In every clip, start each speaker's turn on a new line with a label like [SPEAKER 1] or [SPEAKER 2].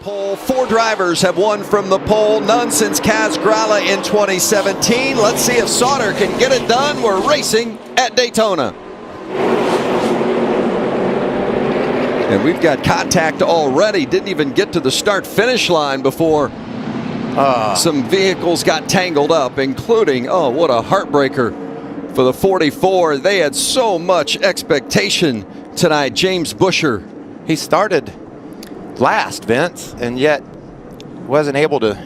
[SPEAKER 1] Pole. 4 drivers have won from the pole, none since Kaz Grala in 2017. Let's see if Sauter can get it done. We're racing at Daytona. And we've got contact already. Didn't even get to the start-finish line before some vehicles got tangled up, including, oh, what a heartbreaker for the 44. They had so much expectation tonight. James Busher.
[SPEAKER 2] He started last, Vince, and yet wasn't able to.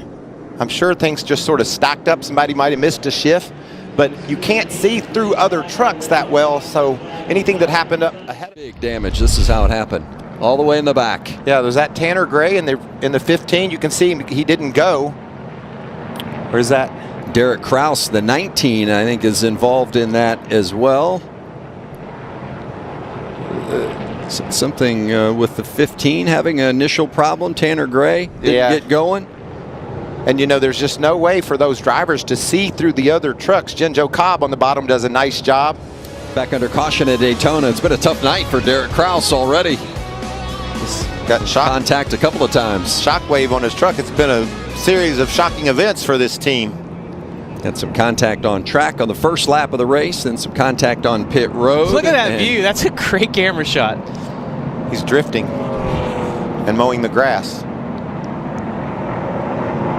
[SPEAKER 2] I'm sure things just sort of stacked up. Somebody might have missed a shift, but you can't see through other trucks that well, so anything that happened up ahead.
[SPEAKER 1] Big damage. This is how it happened. All the way in the back.
[SPEAKER 2] Yeah, there's that Tanner Gray in the 15. You can see he didn't go. Where's that?
[SPEAKER 1] Derek Kraus, the 19, I think, is involved in that as well. Something with the 15 having an initial problem. Tanner Gray didn't get going.
[SPEAKER 2] And you know, there's just no way for those drivers to see through the other trucks. Joe Cobb on the bottom does a nice job.
[SPEAKER 1] Back under caution at Daytona. It's been a tough night for Derek Kraus already.
[SPEAKER 2] He's gotten shock
[SPEAKER 1] contact a couple of times.
[SPEAKER 2] Shockwave on his truck. It's been a series of shocking events for this team.
[SPEAKER 1] Got some contact on track on the first lap of the race, then some contact on pit road.
[SPEAKER 3] Look at that view. That's a great camera shot.
[SPEAKER 2] He's drifting and mowing the grass.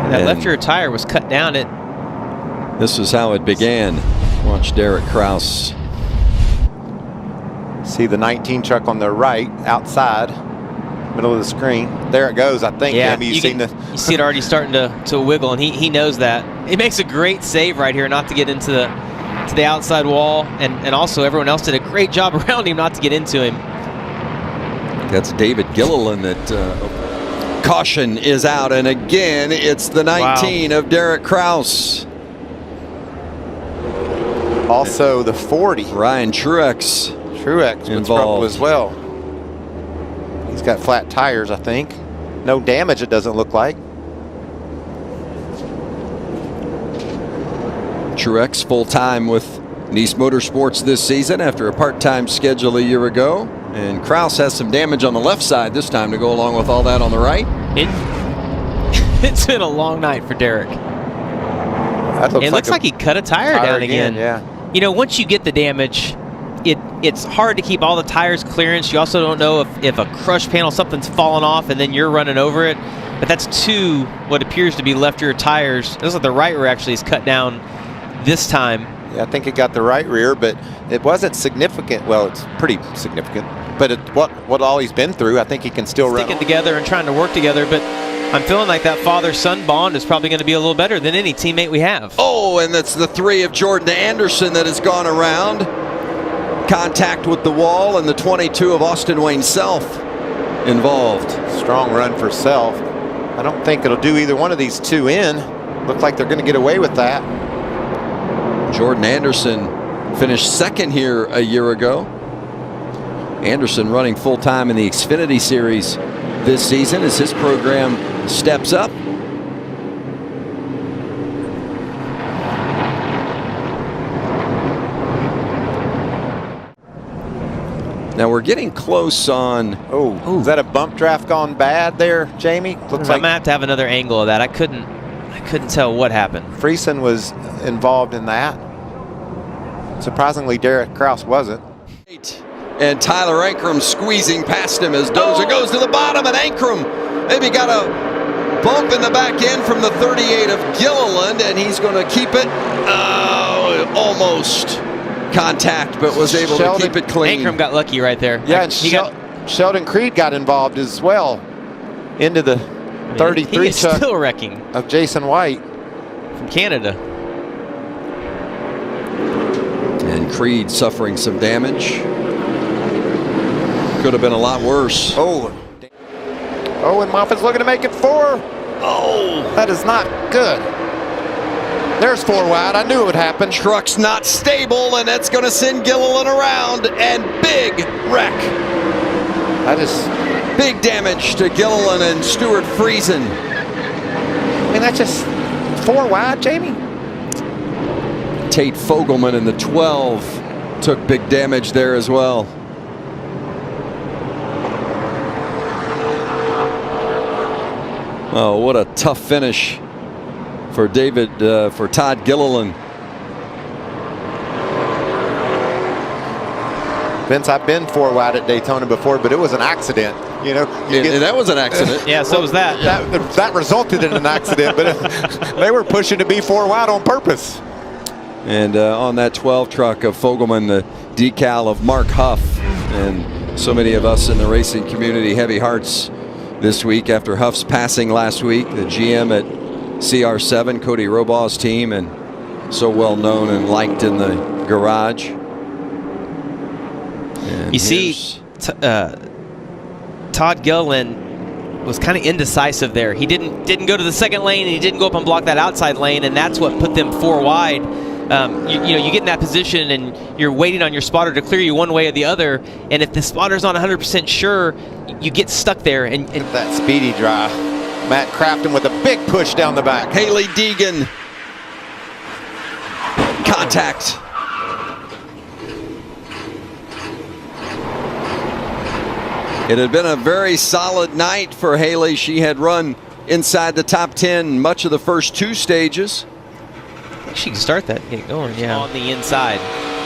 [SPEAKER 3] And that left rear tire was cut down.
[SPEAKER 1] This is how it began. Watch Derek Kraus.
[SPEAKER 2] See the 19 truck on the right, outside, middle of the screen. There it goes, I think.
[SPEAKER 3] Yeah,
[SPEAKER 2] Maybe
[SPEAKER 3] you see it already starting to wiggle, and he knows that. He makes a great save right here not to get into the outside wall, and also everyone else did a great job around him not to get into him.
[SPEAKER 1] That's David Gilliland that caution is out, and again it's the 19 of Derek Kraus.
[SPEAKER 2] Also the 40.
[SPEAKER 1] Ryan Truex
[SPEAKER 2] involved as well. He's got flat tires, I think. No damage, it doesn't look like.
[SPEAKER 1] Truex full-time with Nice Motorsports this season after a part-time schedule a year ago. And Kraus has some damage on the left side this time to go along with all that on the right.
[SPEAKER 3] It's been a long night for Derek. It looks like he cut a tire down again.
[SPEAKER 2] Yeah.
[SPEAKER 3] You know, once you get the damage, it's hard to keep all the tires clearance. You also don't know if a crush panel, something's fallen off and then you're running over it. But that's 2 what appears to be left rear tires. It looks like the right rear actually is cut down this time.
[SPEAKER 2] Yeah, I think it got the right rear, but it wasn't significant. Well, it's pretty significant. But what all he's been through, I think he can still run.
[SPEAKER 3] Sticking together and trying to work together, but I'm feeling like that father-son bond is probably going to be a little better than any teammate we have.
[SPEAKER 1] Oh, and that's the 3 of Jordan Anderson that has gone around. Contact with the wall, and the 22 of Austin Wayne Self involved.
[SPEAKER 2] Strong run for Self. I don't think it'll do either one of these 2 in. Look like they're going to get away with that.
[SPEAKER 1] Jordan Anderson finished 2nd here a year ago. Anderson running full-time in the Xfinity Series this season as his program steps up. Now we're getting close on.
[SPEAKER 2] Oh, is that a bump draft gone bad there, Jamie? Looks like
[SPEAKER 3] I'm gonna have another angle of that. I couldn't tell what happened.
[SPEAKER 2] Friesen was involved in that. Surprisingly, Derek Kraus wasn't.
[SPEAKER 1] And Tyler Ankrum squeezing past him as Dozer goes to the bottom, and Ankrum maybe got a bump in the back end from the 38 of Gilliland, and he's going to keep it almost contact, but was able to keep it clean.
[SPEAKER 3] Ankrum got lucky right there.
[SPEAKER 2] Yeah, and Sheldon Creed got involved as well into the 33
[SPEAKER 3] he is still wrecking
[SPEAKER 2] of Jason White
[SPEAKER 3] from Canada.
[SPEAKER 1] And Creed suffering some damage. Could have been a lot worse.
[SPEAKER 2] Oh, and Moffitt's looking to make it 4. Oh, that is not good. There's 4 wide. I knew it would happen.
[SPEAKER 1] Truck's not stable, and that's going to send Gilliland around, and big wreck.
[SPEAKER 2] That is
[SPEAKER 1] big damage to Gilliland and Stuart Friesen.
[SPEAKER 2] I mean, that's just 4 wide, Jamie.
[SPEAKER 1] Tate Fogelman in the 12 took big damage there as well. Oh, what a tough finish for Todd Gilliland.
[SPEAKER 2] Vince, I've been 4 wide at Daytona before, but it was an accident. You know,
[SPEAKER 1] that was an accident.
[SPEAKER 3] Yeah, so was that.
[SPEAKER 2] That resulted in an accident, but they were pushing to be 4 wide on purpose.
[SPEAKER 1] And on that 12 truck of Fogelman, the decal of Mark Huff, and so many of us in the racing community, heavy hearts this week after Huff's passing last week. The GM at CR7, Cody Robaugh's team, and so well known and liked in the garage. And
[SPEAKER 3] you see, Todd Gilliland was kind of indecisive there. He didn't go to the second lane, and he didn't go up and block that outside lane, and that's what put them 4 wide. You get in that position, and you're waiting on your spotter to clear you one way or the other. And if the spotter's not 100% sure, you get stuck there. And
[SPEAKER 2] that speedy drive, Matt Crafton with a big push down the back.
[SPEAKER 1] Haley Deegan, contact. It had been a very solid night for Haley. She had run inside the top 10 much of the first 2 stages.
[SPEAKER 3] I think she can start that get going, yeah. On the inside.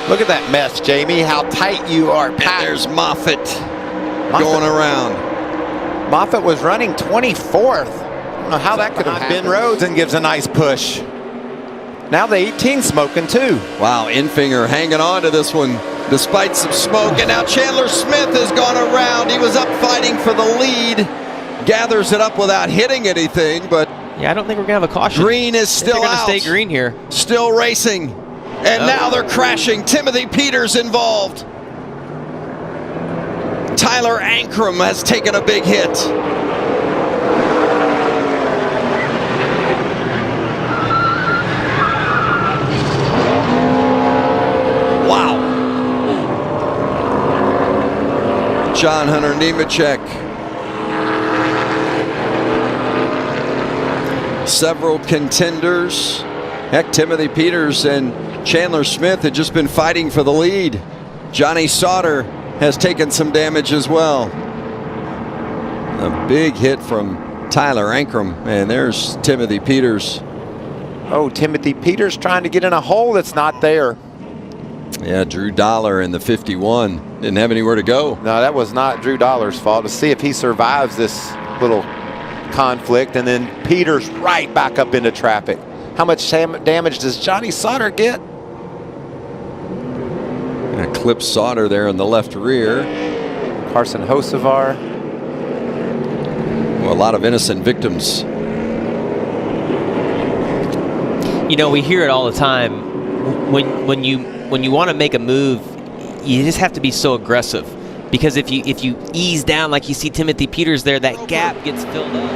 [SPEAKER 2] Look at that mess, Jamie, how tight you are.
[SPEAKER 1] And there's Moffitt going around.
[SPEAKER 2] Moffitt was running 24th. I don't know how that could have happened. Ben Rhodes and gives a nice push. Now the 18 smoking too.
[SPEAKER 1] Wow, Infinger hanging on to this one despite some smoke. And now Chandler Smith has gone around. He was up fighting for the lead. Gathers it up without hitting anything, but
[SPEAKER 3] yeah, I don't think we're going to have a caution.
[SPEAKER 1] Green is still out.
[SPEAKER 3] They're going to stay green here.
[SPEAKER 1] Still racing. And now they're crashing. Timothy Peters involved. Tyler Ankrum has taken a big hit. Wow. John Hunter Nemechek. Several contenders. Heck, Timothy Peters and Chandler Smith had just been fighting for the lead. Johnny Sauter has taken some damage as well. A big hit from Tyler Ankrum, and there's Timothy Peters.
[SPEAKER 2] Oh, Timothy Peters trying to get in a hole that's not there.
[SPEAKER 1] Yeah, Drew Dollar in the 51 didn't have anywhere to go.
[SPEAKER 2] No, that was not Drew Dollar's fault. To see if he survives this little conflict, and then Peters right back up into traffic. How much damage does Johnny Sauter get?
[SPEAKER 1] And a clip Sauter there in the left rear.
[SPEAKER 2] Carson Hocevar.
[SPEAKER 1] Well, a lot of innocent victims.
[SPEAKER 3] You know, we hear it all the time. When you want to make a move, you just have to be so aggressive. Because if you ease down like you see Timothy Peters there, that gap gets filled up.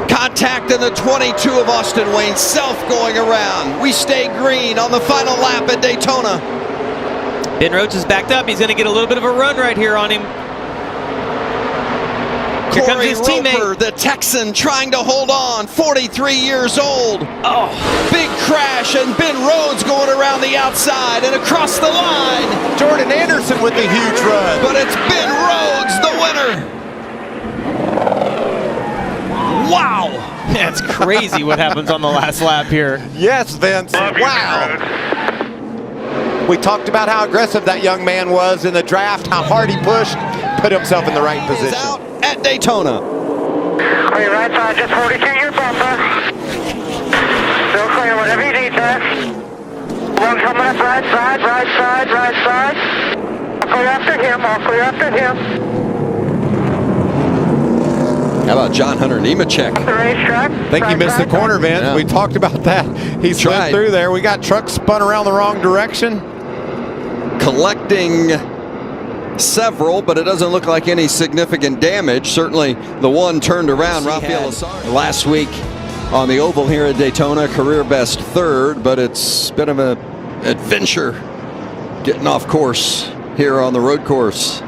[SPEAKER 1] Contact in the 22 of Austin Wayne. Self going around. We stay green on the final lap at Daytona.
[SPEAKER 3] Ben Rhodes is backed up. He's going to get a little bit of a run right here on him. Here comes his teammate.
[SPEAKER 1] The Texan, trying to hold on. 43 years old.
[SPEAKER 3] Oh,
[SPEAKER 1] big crash, and Ben Rhodes going around the outside and across the line.
[SPEAKER 2] Jordan Anderson with the huge run.
[SPEAKER 1] But it's Ben Rhodes, the winner. Wow.
[SPEAKER 3] That's crazy what happens on the last lap here.
[SPEAKER 2] Yes, Vince. Wow. We talked about how aggressive that young man was in the draft, how hard he pushed, put himself in the right position.
[SPEAKER 1] He's out at Daytona.
[SPEAKER 4] Clear right side, just 42 your bumper. Still clear, whatever you need, sir. One coming up right side, right side, right side. I'll clear after him, I'll clear after him.
[SPEAKER 1] How about John Hunter Nemechek?
[SPEAKER 4] The racetrack.
[SPEAKER 2] I think you missed the corner, Vince.
[SPEAKER 1] Yeah.
[SPEAKER 2] We talked about that. He spun through there. We got trucks spun around the wrong direction.
[SPEAKER 1] Collecting several, but it doesn't look like any significant damage. Certainly the one turned around, Rafael Lozano. Last week on the oval here at Daytona, career best third, but it's been an adventure getting off course here on the road course.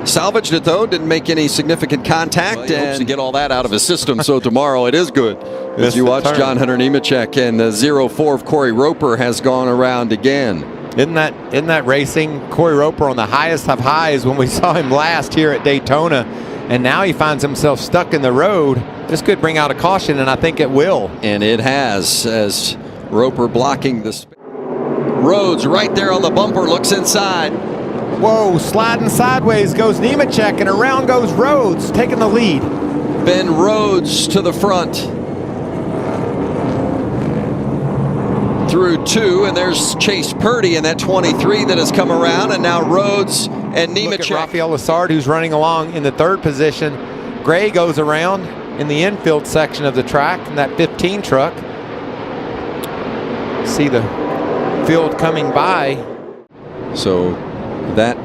[SPEAKER 1] Salvaged it though, didn't make any significant contact, well, and hopes to get all that out of his system. So tomorrow it is good. As you watch John Hunter Nemechek, and the 04 of Corey Roper has gone around again.
[SPEAKER 2] Isn't that racing? Corey Roper on the highest of highs when we saw him last here at Daytona, and now he finds himself stuck in the road. This could bring out a caution, and I think it will.
[SPEAKER 1] And it has, as Roper blocking the Rhodes right there on the bumper, looks inside.
[SPEAKER 2] Whoa, sliding sideways goes Nemechek, and around goes Rhodes, taking the lead.
[SPEAKER 1] Ben Rhodes to the front. Through 2, and there's Chase Purdy in that 23 that has come around, and now Rhodes and Nemechek.
[SPEAKER 2] Look at Rafael Lessard, who's running along in the 3rd position. Gray goes around in the infield section of the track in that 15 truck. See the field coming by.
[SPEAKER 1] So that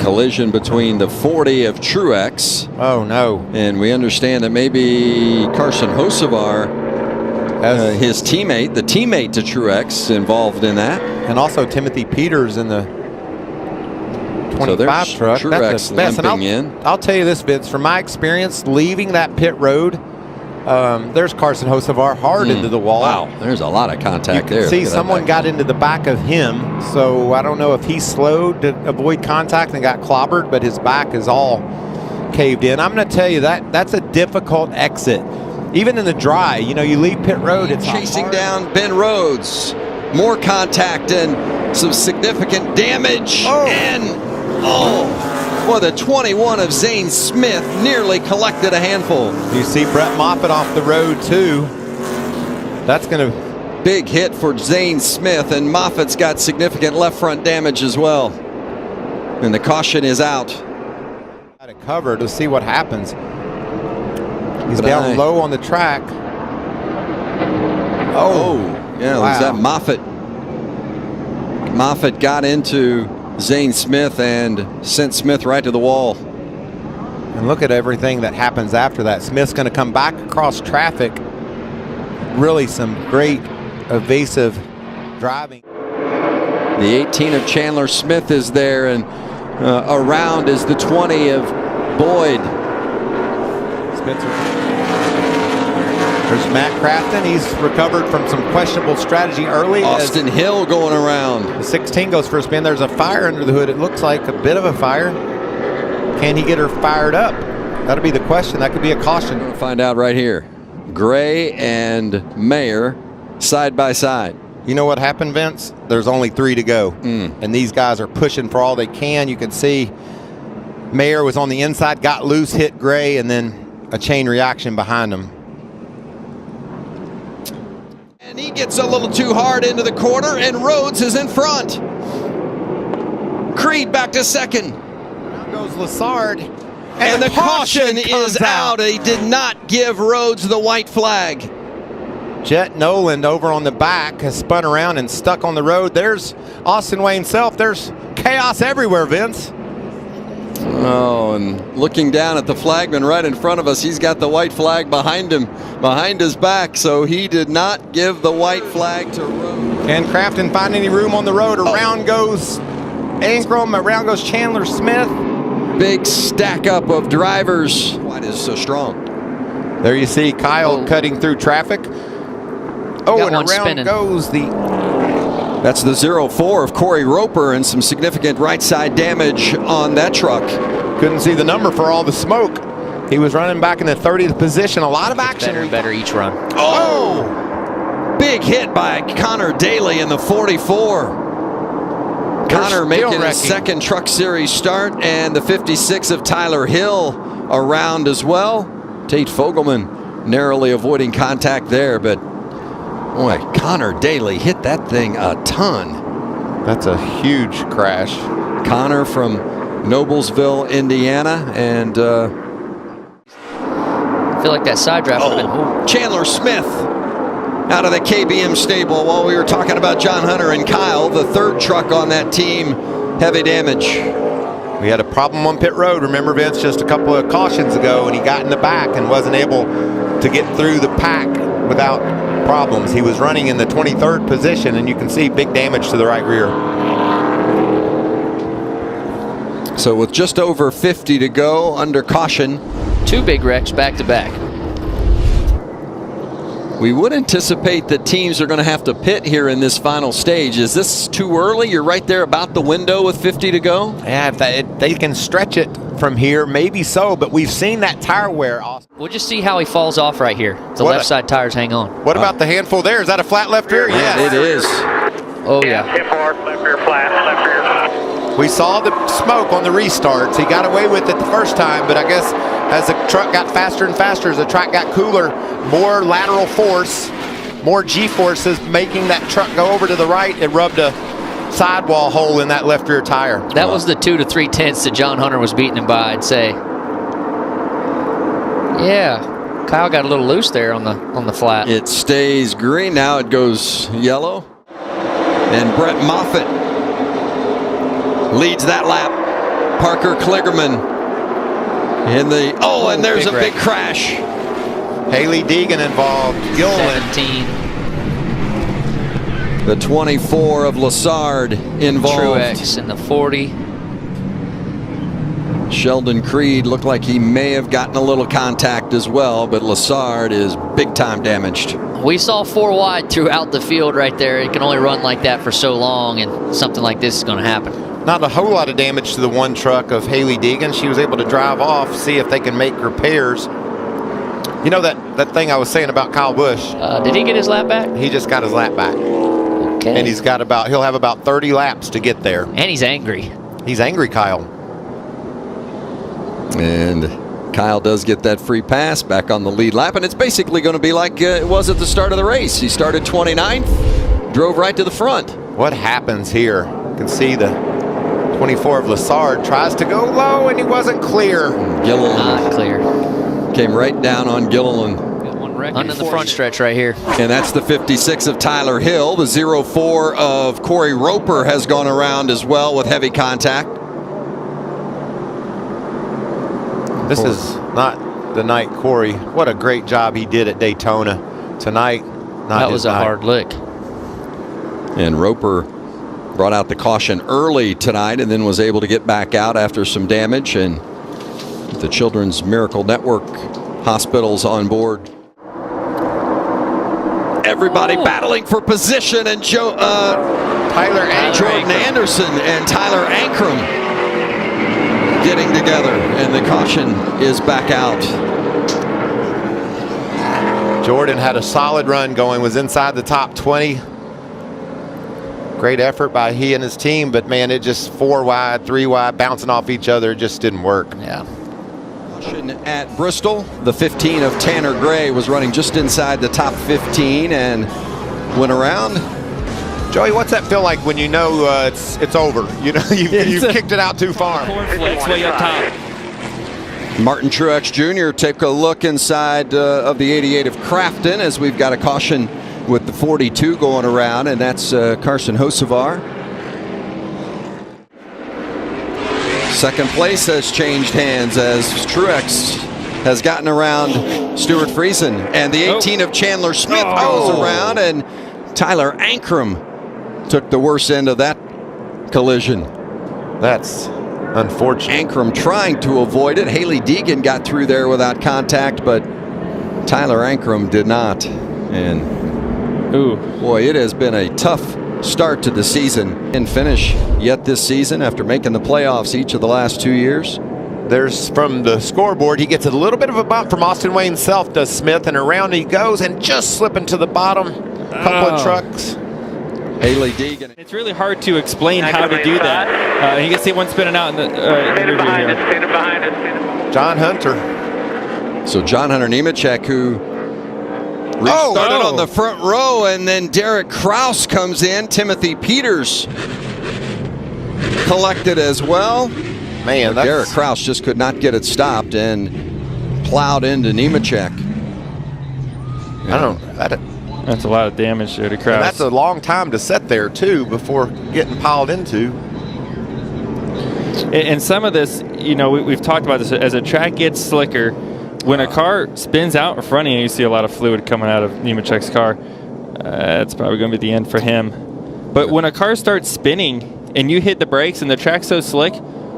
[SPEAKER 1] collision between the 40 of Truex.
[SPEAKER 2] Oh no.
[SPEAKER 1] And we understand that maybe Carson Hocevar, his teammate, the teammate to Truex, involved in that.
[SPEAKER 2] And also Timothy Peters in the 25 truck.
[SPEAKER 1] Truex
[SPEAKER 2] That's the best.
[SPEAKER 1] limping in.
[SPEAKER 2] I'll tell you this, Vince, from my experience leaving that pit road, there's Carson Hocevar hard into the wall.
[SPEAKER 1] Wow, there's a lot of contact there.
[SPEAKER 2] See, someone got into the back of him, so I don't know if he slowed to avoid contact and got clobbered, but his back is all caved in. I'm going to tell you that's a difficult exit. Even in the dry, you know, you leave pit road, it's
[SPEAKER 1] chasing
[SPEAKER 2] hard.
[SPEAKER 1] down Ben Rhodes. More contact and some significant damage.
[SPEAKER 2] Oh.
[SPEAKER 1] And boy, the 21 of Zane Smith nearly collected a handful.
[SPEAKER 2] You see Brett Moffitt off the road too. That's going to
[SPEAKER 1] big hit for Zane Smith, and Moffitt's got significant left front damage as well. And the caution is out.
[SPEAKER 2] Got it covered to see what happens. He's down low on the track.
[SPEAKER 1] Oh, yeah,
[SPEAKER 2] wow.
[SPEAKER 1] Was that Moffitt? Moffitt got into Zane Smith and sent Smith right to the wall.
[SPEAKER 2] And look at everything that happens after that. Smith's going to come back across traffic. Really some great evasive driving.
[SPEAKER 1] The 18 of Chandler Smith is there, and around is the 20 of Boyd.
[SPEAKER 2] Spencer. There's Matt Crafton. He's recovered from some questionable strategy early.
[SPEAKER 1] Austin Hill going around.
[SPEAKER 2] The 16 goes for a spin. There's a fire under the hood. It looks like a bit of a fire. Can he get her fired up? That'll be the question. That could be a caution.
[SPEAKER 1] We'll find out right here. Gray and Mayer side by side.
[SPEAKER 2] You know what happened, Vince? There's only 3 to go. And these guys are pushing for all they can. You can see Mayer was on the inside, got loose, hit Gray, and then a chain reaction behind him.
[SPEAKER 1] And he gets a little too hard into the corner, and Rhodes is in front. Creed back to second.
[SPEAKER 2] Down goes Lessard.
[SPEAKER 1] And the caution is out. He did not give Rhodes the white flag.
[SPEAKER 2] Jet Noland over on the back has spun around and stuck on the road. There's Austin Wayne Self. There's chaos everywhere, Vince.
[SPEAKER 1] Oh, and looking down at the flagman right in front of us, he's got the white flag behind him, behind his back, so he did not give the white flag to Rhodes.
[SPEAKER 2] Can Crafton find any room on the road? Around goes Ankrum, around goes Chandler Smith.
[SPEAKER 1] Big stack up of drivers. Why is so strong?
[SPEAKER 2] There you see Kyle cutting through traffic. Oh, and around goes the...
[SPEAKER 1] That's the 04 of Corey Roper, and some significant right side damage on that truck.
[SPEAKER 2] Couldn't see the number for all the smoke. He was running back in the 30th position. A lot of action.
[SPEAKER 3] Better each run.
[SPEAKER 1] Oh! Big hit by Connor Daly in the 44. Connor making his second Truck Series start, and the 56 of Tyler Hill around as well. Tate Fogelman narrowly avoiding contact there, but boy, Connor Daly hit that thing a ton.
[SPEAKER 2] That's a huge crash.
[SPEAKER 1] Connor from Noblesville, Indiana, and
[SPEAKER 5] I feel like that side draft would have been...
[SPEAKER 1] Chandler Smith out of the KBM stable while we were talking about John Hunter and Kyle, the 3rd truck on that team, heavy damage.
[SPEAKER 2] We had a problem on pit road, remember, Vince, just a couple of cautions ago, and he got in the back and wasn't able to get through the pack without problems. He was running in the 23rd position, and you can see big damage to the right rear.
[SPEAKER 1] So with just over 50 to go, under caution.
[SPEAKER 5] 2 big wrecks back to back.
[SPEAKER 1] We would anticipate that teams are going to have to pit here in this final stage. Is this too early? You're right there about the window with 50 to go?
[SPEAKER 2] Yeah, if they can stretch it from here, maybe so, but we've seen that tire wear.
[SPEAKER 5] We'll just see how he falls off right here. The left side tires hang on.
[SPEAKER 2] What about the handful there? Is that a flat left rear?
[SPEAKER 1] Yeah, it is.
[SPEAKER 5] Oh, yeah.
[SPEAKER 4] Hit forward, left rear flat, left rear.
[SPEAKER 2] We saw the smoke on the restarts. He got away with it the first time, but I guess as the truck got faster and faster, as the track got cooler, more lateral force, more G-forces making that truck go over to the right. It rubbed a sidewall hole in that left rear tire.
[SPEAKER 5] That was the 2 to 3 tenths that John Hunter was beating him by, I'd say. Yeah, Kyle got a little loose there on the flat.
[SPEAKER 1] It stays green. Now it goes yellow. And Brett Moffitt leads that lap. Parker Kligerman in the... Oh, and there's a big crash.
[SPEAKER 2] Haley Deegan involved. Gilliland.
[SPEAKER 5] 17.
[SPEAKER 1] The 24 of Lassard involved.
[SPEAKER 5] Truex in the 40.
[SPEAKER 1] Sheldon Creed looked like he may have gotten a little contact as well, but Lassard is big time damaged.
[SPEAKER 5] We saw 4 wide throughout the field right there. It can only run like that for so long, and something like this is going to happen.
[SPEAKER 2] Not a whole lot of damage to the one truck of Haley Deegan. She was able to drive off, see if they can make repairs. You know that thing I was saying about Kyle Busch?
[SPEAKER 5] Did he get his lap back?
[SPEAKER 2] He just got his lap back.
[SPEAKER 5] Okay.
[SPEAKER 2] And he'll have about 30 laps to get there.
[SPEAKER 5] And he's angry.
[SPEAKER 2] He's angry, Kyle.
[SPEAKER 1] And Kyle does get that free pass back on the lead lap, and it's basically going to be like it was at the start of the race. He started 29th, drove right to the front.
[SPEAKER 2] What happens here? You can see the 24 of Lassard tries to go low, and he wasn't clear.
[SPEAKER 1] Gilliland
[SPEAKER 5] Not clear.
[SPEAKER 1] came right down on Gilliland.
[SPEAKER 5] Under the front stretch right here.
[SPEAKER 1] And that's the 56 of Tyler Hill. The 04 of Corey Roper has gone around as well with heavy contact.
[SPEAKER 2] This is not the night Corey. What a great job he did at Daytona tonight.
[SPEAKER 5] That was a hard lick.
[SPEAKER 1] And Roper brought out the caution early tonight and then was able to get back out after some damage. And the Children's Miracle Network hospitals on board. Everybody battling for position, and
[SPEAKER 2] Tyler
[SPEAKER 1] Jordan Anderson and Tyler Ankrum getting together, and the caution is back out.
[SPEAKER 2] Jordan had a solid run going, was inside the top 20. Great effort by he and his team, but man, it just 4 wide, 3 wide, bouncing off each other. It just didn't work.
[SPEAKER 5] Yeah.
[SPEAKER 1] At Bristol, the 15 of Tanner Gray was running just inside the top 15 and went around.
[SPEAKER 2] Joey, what's that feel like when you know it's over? You know you've kicked it out too far.
[SPEAKER 3] Cornflakes way up top.
[SPEAKER 1] Martin Truex Jr. take a look inside of the 88 of Crafton as we've got a caution with the 42 going around, and that's Carson Hocevar. Second place has changed hands as Truex has gotten around Stuart Friesen, and the 18 of Chandler Smith goes around, and Tyler Ankrum took the worst end of that collision.
[SPEAKER 2] That's unfortunate.
[SPEAKER 1] Ankrum trying to avoid it. Haley Deegan got through there without contact, but Tyler Ankrum did not. And boy, it has been a tough start to the season and finish yet this season after making the playoffs each of the last 2 years.
[SPEAKER 2] There's from the scoreboard, he gets a little bit of a bump from Austin Wayne self, does Smith, and around he goes and just slipping to the bottom. Couple of trucks.
[SPEAKER 1] Haley Deegan.
[SPEAKER 3] It's really hard to explain how to do that. You can see one spinning out in the interview here.
[SPEAKER 2] John Hunter.
[SPEAKER 1] So John Hunter Nemechek, who restarted on the front row, and then Derek Kraus comes in. Timothy Peters collected as well.
[SPEAKER 2] Man, that's...
[SPEAKER 1] Derek Kraus just could not get it stopped and plowed into Nemechek.
[SPEAKER 3] That's a lot of damage there to Kraus.
[SPEAKER 2] And that's a long time to set there too before getting piled into.
[SPEAKER 3] And some of this, you know, we've talked about this. As a track gets slicker, when a car spins out in front of you, you see a lot of fluid coming out of Nemechek's car. That's probably going to be the end for him. But when a car starts spinning and you hit the brakes and the track's so slick,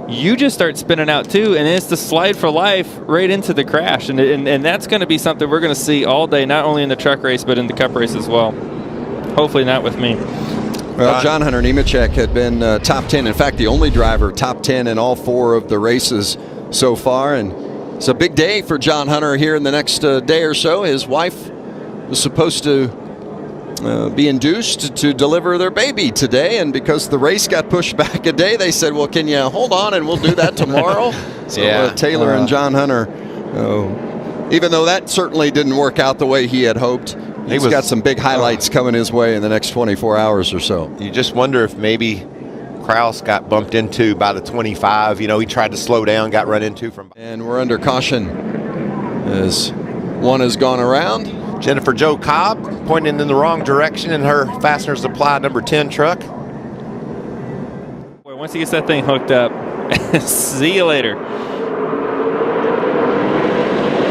[SPEAKER 6] you just start spinning out too, and it's the slide for life right into the crash, and that's going to be something we're going to see all day, not only in the truck race but in the cup race as well. Hopefully not with me.
[SPEAKER 1] Well, John Hunter Nemechek had been top 10. In fact, the only driver top 10 in all 4 of the races so far. And it's a big day for John Hunter here in the next day or so. His wife was supposed to be induced to deliver their baby today. And because the race got pushed back a day, they said, well, can you hold on and we'll do that tomorrow? So Taylor and John Hunter, even though that certainly didn't work out the way he had hoped, he's got some big highlights coming his way in the next 24 hours or so.
[SPEAKER 2] You just wonder if maybe Kraus got bumped into by the 25. You know, he tried to slow down, got run into from.
[SPEAKER 1] And we're under caution as one has gone around.
[SPEAKER 2] Jennifer Jo Cobb pointing in the wrong direction in her Fastener Supply number 10 truck.
[SPEAKER 6] Boy, once he gets that thing hooked up, see you later.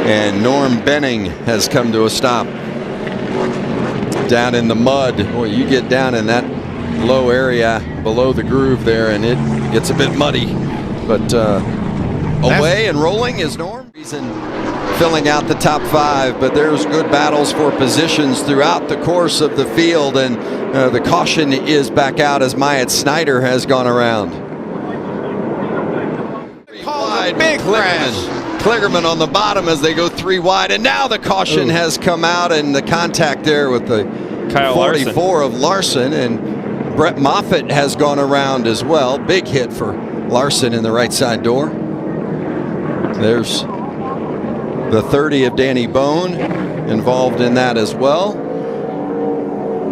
[SPEAKER 1] And Norm Benning has come to a stop. Down in the mud. Boy, you get down in that low area below the groove there and it gets a bit muddy. But away and rolling is Norm. Reason filling out the top 5, but there's good battles for positions throughout the course of the field, and the caution is back out as Myatt Snyder has gone around. Wide, big crash. Kligerman on the bottom as they go 3 wide, and now the caution has come out, and the contact there with the
[SPEAKER 6] Kyle
[SPEAKER 1] 44 of Larson, and Brett Moffitt has gone around as well. Big hit for Larson in the right side door. There's the 30 of Danny Bone involved in that as well.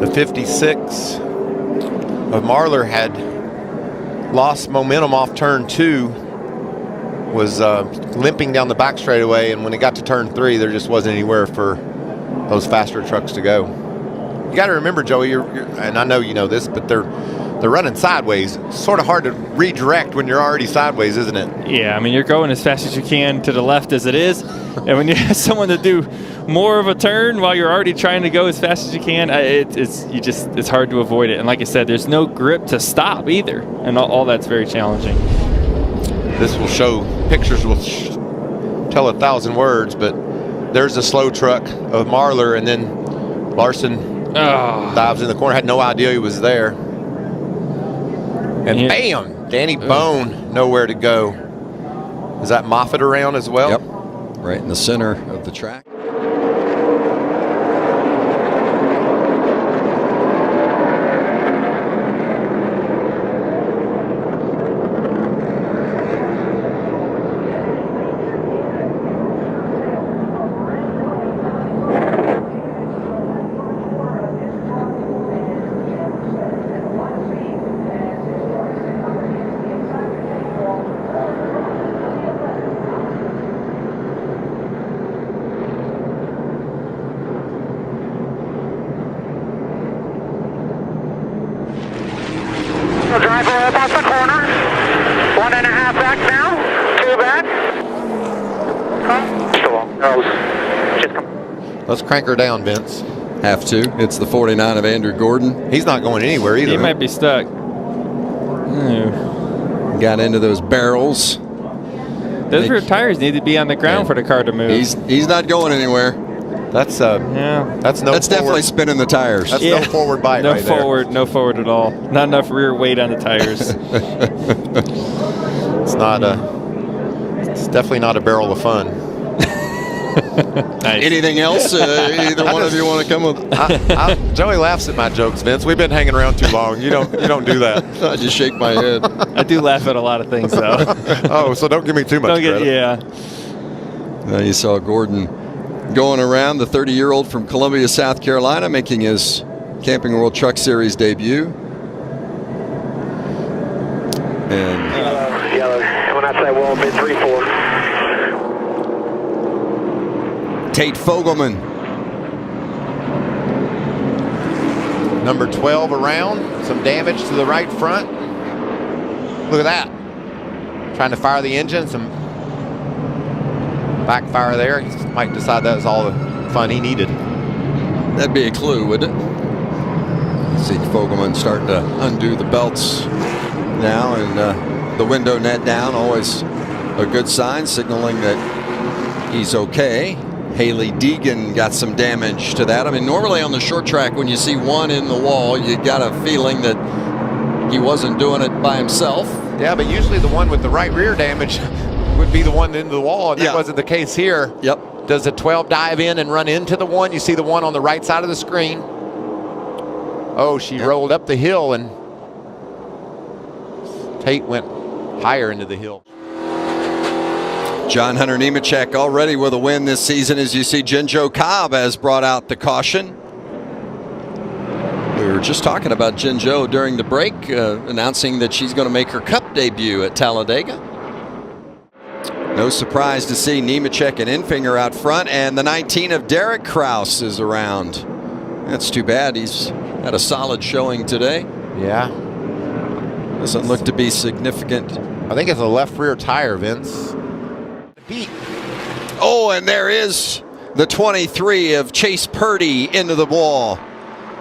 [SPEAKER 2] The 56 of Marlar had lost momentum off turn 2, was limping down the back straightaway, and when it got to turn 3, there just wasn't anywhere for those faster trucks to go. You got to remember, Joey, and I know you know this, but they're running sideways. It's sort of hard to redirect when you're already sideways, isn't it?
[SPEAKER 6] Yeah, I mean, you're going as fast as you can to the left as it is, and when you have someone to do more of a turn while you're already trying to go as fast as you can, it's hard to avoid it. And like I said, there's no grip to stop either, and all that's very challenging.
[SPEAKER 2] This will show, pictures will tell 1,000 words, but there's a slow truck of Marlar, and then Larson dives in the corner, had no idea he was there. And bam, Danny Bone, nowhere to go. Is that Moffitt around as well?
[SPEAKER 1] Yep, right in the center of the track.
[SPEAKER 4] Driver up off the corner. 1.5 back now. 2 back.
[SPEAKER 2] Let's crank her down, Vince.
[SPEAKER 1] Have to. It's the 49 of Andrew Gordon.
[SPEAKER 2] He's not going anywhere either.
[SPEAKER 6] He might be stuck.
[SPEAKER 1] Got into those barrels.
[SPEAKER 6] Those rear tires need to be on the ground for the car to move.
[SPEAKER 1] He's not going anywhere.
[SPEAKER 2] That's
[SPEAKER 1] That's
[SPEAKER 2] forward,
[SPEAKER 1] definitely spinning the tires.
[SPEAKER 2] That's no forward bite
[SPEAKER 6] no
[SPEAKER 2] right
[SPEAKER 6] forward, there. No forward at all. Not enough rear weight on the tires.
[SPEAKER 2] It's definitely not a barrel of fun.
[SPEAKER 6] Nice.
[SPEAKER 1] Anything else? Either one of you want to come with?
[SPEAKER 2] Joey laughs at my jokes, Vince. We've been hanging around too long. You don't do that.
[SPEAKER 1] I just shake my head.
[SPEAKER 6] I do laugh at a lot of things, though.
[SPEAKER 2] Oh, so don't give me too much credit.
[SPEAKER 1] Now you saw Gordon going around, the 30-year-old from Columbia, South Carolina, making his Camping World Truck Series debut. And
[SPEAKER 4] Yellow. When I say wall, mid 3-4.
[SPEAKER 1] Tate Fogelman.
[SPEAKER 2] Number 12 around. Some damage to the right front. Look at that. Trying to fire the engine. Some backfire there. He might decide that was all the fun he needed.
[SPEAKER 1] That'd be a clue, wouldn't it? See Fogelman starting to undo the belts now, and the window net down, always a good sign, signaling that he's okay. Haley Deegan got some damage to that. I mean, normally on the short track, when you see one in the wall, you got a feeling that he wasn't doing it by himself.
[SPEAKER 2] Yeah, but usually the one with the right rear damage would be the one into the wall, and that wasn't the case here.
[SPEAKER 1] Yep.
[SPEAKER 2] Does the 12 dive in and run into the one? You see the one on the right side of the screen. Oh, she rolled up the hill, and Tate went higher into the hill.
[SPEAKER 1] John Hunter Nemechek already with a win this season. As you see, Jinjo Cobb has brought out the caution. We were just talking about Jinjo during the break, announcing that she's going to make her Cup debut at Talladega. No surprise to see Nemechek and Infinger out front, and the 19 of Derek Kraus is around. That's too bad. He's had a solid showing today.
[SPEAKER 2] Yeah.
[SPEAKER 1] Doesn't look to be significant.
[SPEAKER 2] I think it's a left rear tire, Vince.
[SPEAKER 1] Oh, and there is the 23 of Chase Purdy into the wall.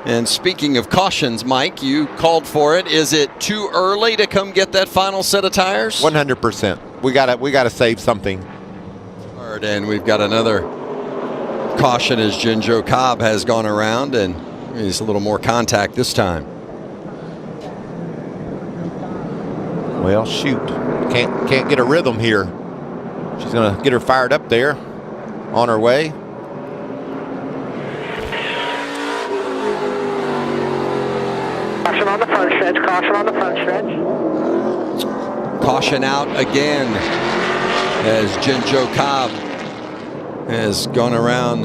[SPEAKER 1] And speaking of cautions, Mike, you called for it. Is it too early to come get that final set of tires?
[SPEAKER 2] 100%. We gotta save something.
[SPEAKER 1] And we've got another caution as Jinjo Cobb has gone around, and he's a little more contact this time.
[SPEAKER 2] Well, shoot, can't get a rhythm here. She's gonna get her fired up there, on her way.
[SPEAKER 4] Caution on the front stretch, caution on the front stretch.
[SPEAKER 1] Caution out again as Jinjo Cobb has gone around.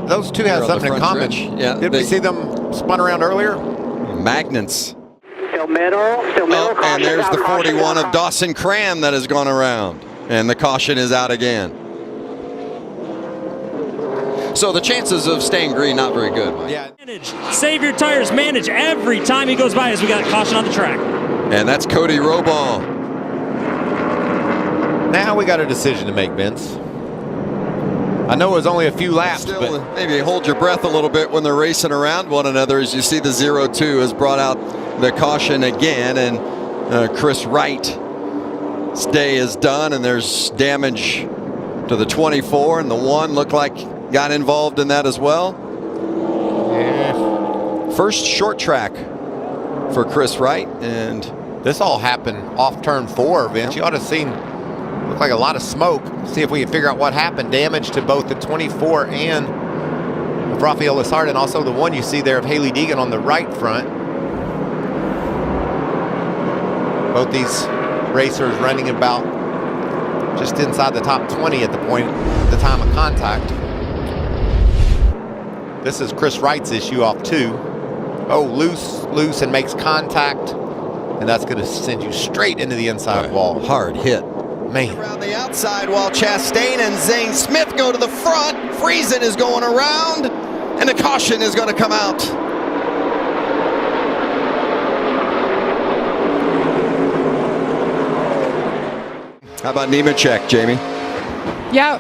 [SPEAKER 2] Those two have something in common.
[SPEAKER 1] Yeah,
[SPEAKER 2] Did we see them spun around earlier?
[SPEAKER 1] Magnets.
[SPEAKER 4] Still middle,
[SPEAKER 1] Oh,
[SPEAKER 4] caution.
[SPEAKER 1] and there's
[SPEAKER 4] out,
[SPEAKER 1] the
[SPEAKER 4] caution
[SPEAKER 1] 41
[SPEAKER 4] out.
[SPEAKER 1] of Dawson Cram that has gone around. And the caution is out again. So the chances of staying green, not very good. Mike.
[SPEAKER 2] Yeah.
[SPEAKER 7] Save your tires, manage every time he goes by as we got caution on the track.
[SPEAKER 1] And that's Cody Robaugh.
[SPEAKER 2] Now we got a decision to make, Vince. I know it was only a few laps,
[SPEAKER 1] Still,
[SPEAKER 2] but
[SPEAKER 1] maybe hold your breath a little bit when they're racing around one another. As you see, the 0-2 has brought out the caution again, and Chris Wright's day is done, and there's damage to the 24, and the 1 looked like got involved in that as well.
[SPEAKER 2] yeah.
[SPEAKER 1] First short track for Chris Wright, and
[SPEAKER 2] This all happened off turn 4, Vince. You ought to have seen, looked like a lot of smoke. See if we can figure out what happened. Damage to both the 24 and of Rafael Lissard, and also the one you see there of Haley Deegan on the right front. Both these racers running about just inside the top 20 at the time of contact. This is Chris Wright's issue off 2. Oh, loose, and makes contact. And that's going to send you straight into the inside wall.
[SPEAKER 1] hard hit.
[SPEAKER 2] Man.
[SPEAKER 1] Around the outside while Chastain and Zane Smith go to the front. Friesen is going around, and the caution is going to come out. How about Nemechek, Jamie?
[SPEAKER 8] Yeah,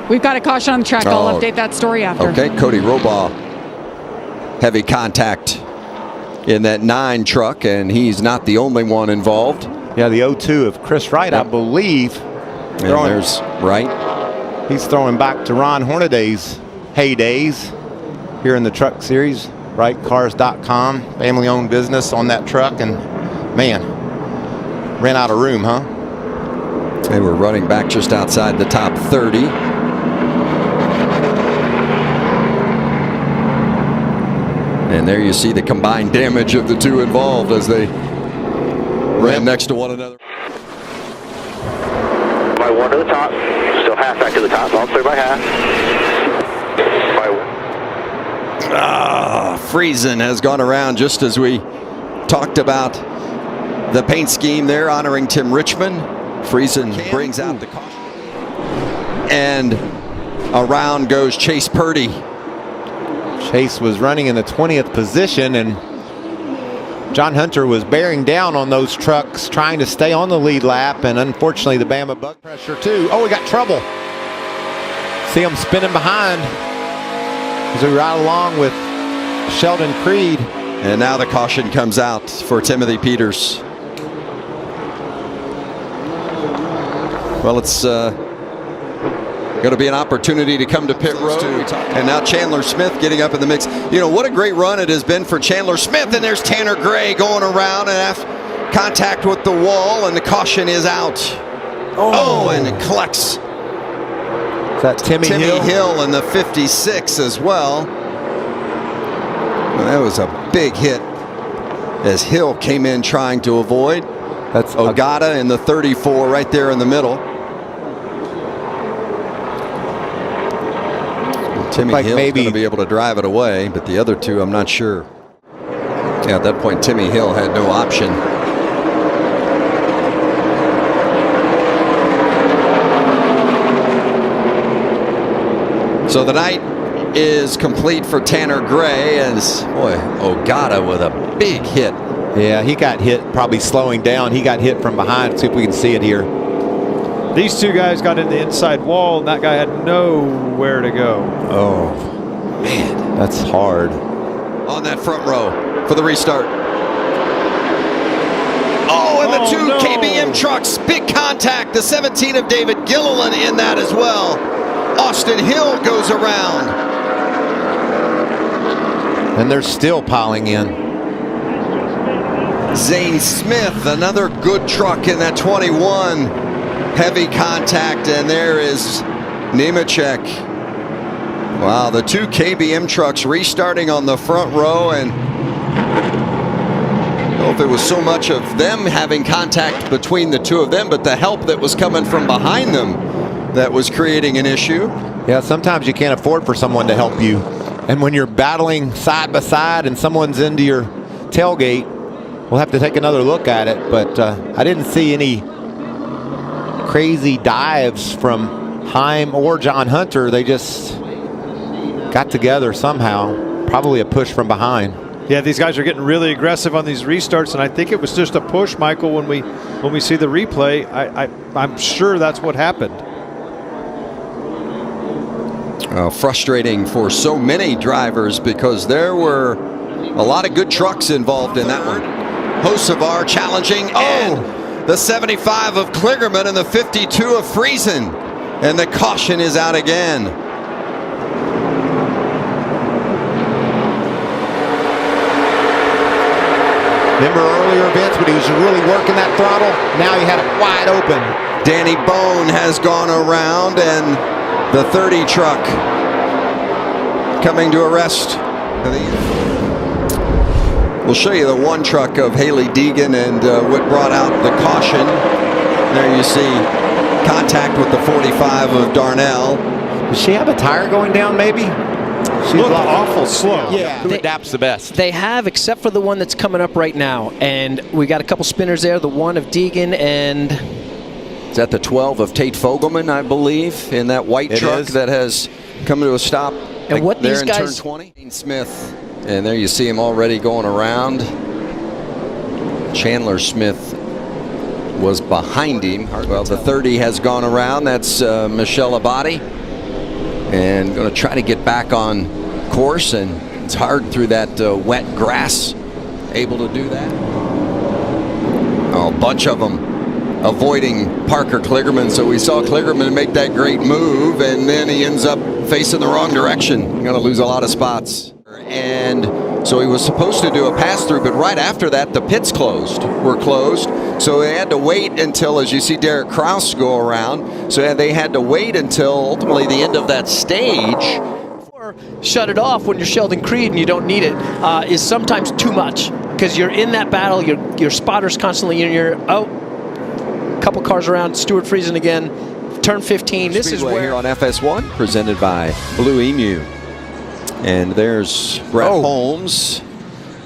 [SPEAKER 8] we've got a caution on the track. I'll update that story after.
[SPEAKER 1] Okay, Cody Robaugh. Heavy contact in that 9 truck, and he's not the only one involved.
[SPEAKER 2] Yeah, the 0-2 of Chris Wright, I believe.
[SPEAKER 1] And there's Wright.
[SPEAKER 2] He's throwing back to Ron Hornaday's heydays here in the truck series. WrightCars.com, family-owned business on that truck, and man, ran out of room, huh?
[SPEAKER 1] They were running back just outside the top 30. And there you see the combined damage of the 2 involved as they ran next to one another.
[SPEAKER 4] By 1 to the top, still half back to the top, all 3 by half. By 1.
[SPEAKER 1] Friesen has gone around just as we talked about the paint scheme there, honoring Tim Richmond. Friesen brings out the caution. And around goes Chase Purdy.
[SPEAKER 2] Chase was running in the 20th position, and John Hunter was bearing down on those trucks, trying to stay on the lead lap, and unfortunately the Bama bug pressure too. Oh, we got trouble. See him spinning behind as we ride along with Sheldon Creed.
[SPEAKER 1] And now the caution comes out for Timothy Peters. Well, it's going to be an opportunity to come to pit road. And now Chandler Smith getting up in the mix. You know, what a great run it has been for Chandler Smith. And there's Tanner Gray going around and after contact with the wall, and the caution is out. Oh, and it collects.
[SPEAKER 2] Is that Timmy
[SPEAKER 1] Hill in the 56 as well. Well, that was a big hit as Hill came in trying to avoid.
[SPEAKER 2] That's
[SPEAKER 1] Ogata in the 34 right there in the middle. Timmy
[SPEAKER 2] like
[SPEAKER 1] Hill's
[SPEAKER 2] maybe
[SPEAKER 1] going to be able to drive it away, but the other two, I'm not sure. Yeah, at that point, Timmy Hill had no option. So the night is complete for Tanner Gray as, boy, Ogata with a big hit.
[SPEAKER 2] Yeah, he got hit, probably slowing down. He got hit from behind. Let's see if we can see it here.
[SPEAKER 9] These two guys got in the inside wall, and that guy had nowhere to go.
[SPEAKER 2] Oh, man, that's hard.
[SPEAKER 1] On that front row for the restart. Oh, and the two KBM trucks, big contact. The 17 of David Gilliland in that as well. Austin Hill goes around.
[SPEAKER 2] And they're still piling in.
[SPEAKER 1] Zane Smith, another good truck in that 21. Heavy contact, and there is Nemechek. Wow, the two KBM trucks restarting on the front row, and I don't know if it was so much of them having contact between the two of them, but the help that was coming from behind them that was creating an issue.
[SPEAKER 2] Yeah, sometimes you can't afford for someone to help you. And when you're battling side by side and someone's into your tailgate, we'll have to take another look at it. But I didn't see any crazy dives from Heim or John Hunter. They just got together somehow. Probably a push from behind.
[SPEAKER 9] Yeah, these guys are getting really aggressive on these restarts, and I think it was just a push, Michael. When we see the replay, I'm sure that's what happened.
[SPEAKER 1] Frustrating for so many drivers because there were a lot of good trucks involved in that one. Hocevar challenging, and the 75 of Kligerman and the 52 of Friesen, and the caution is out again.
[SPEAKER 2] Remember earlier, Vince, when he was really working that throttle? Now he had it wide open.
[SPEAKER 1] Danny Bone has gone around, and the 30 truck coming to a rest. We'll show you the one truck of Haley Deegan and what brought out the caution. There you see contact with the 45 of Darnell.
[SPEAKER 2] Does she have a tire going down maybe?
[SPEAKER 9] She looked awful slow.
[SPEAKER 2] Yeah, who adapts the best?
[SPEAKER 10] They have, except for the one that's coming up right now. And we got a couple spinners there, the one of Deegan and...
[SPEAKER 1] Is that the 12 of Tate Fogelman, I believe, in that white truck that has come to a stop?
[SPEAKER 10] And what
[SPEAKER 1] there
[SPEAKER 10] these
[SPEAKER 1] in
[SPEAKER 10] guys...
[SPEAKER 1] turn 20. Smith, and there you see him already going around. Chandler Smith was behind him. Well, the 30 has gone around. That's Michelle Abadi. And going to try to get back on course, and it's hard through that wet grass. Able to do that. Oh, a bunch of them avoiding Parker Kligerman. So we saw Kligerman make that great move, and then he ends up facing the wrong direction. Going to lose a lot of spots. And so he was supposed to do a pass-through, but right after that, the pits were closed. So they had to wait until, as you see Derek Kraus go around, so they had to wait until ultimately the end of that stage.
[SPEAKER 10] Shut it off when you're Sheldon Creed and you don't need it is sometimes too much because you're in that battle. Your spotter's constantly in your couple cars around. Stuart Friesen again, turn 15. This is where
[SPEAKER 1] here on FS1, presented by Blue Emu. And there's Brett Holmes.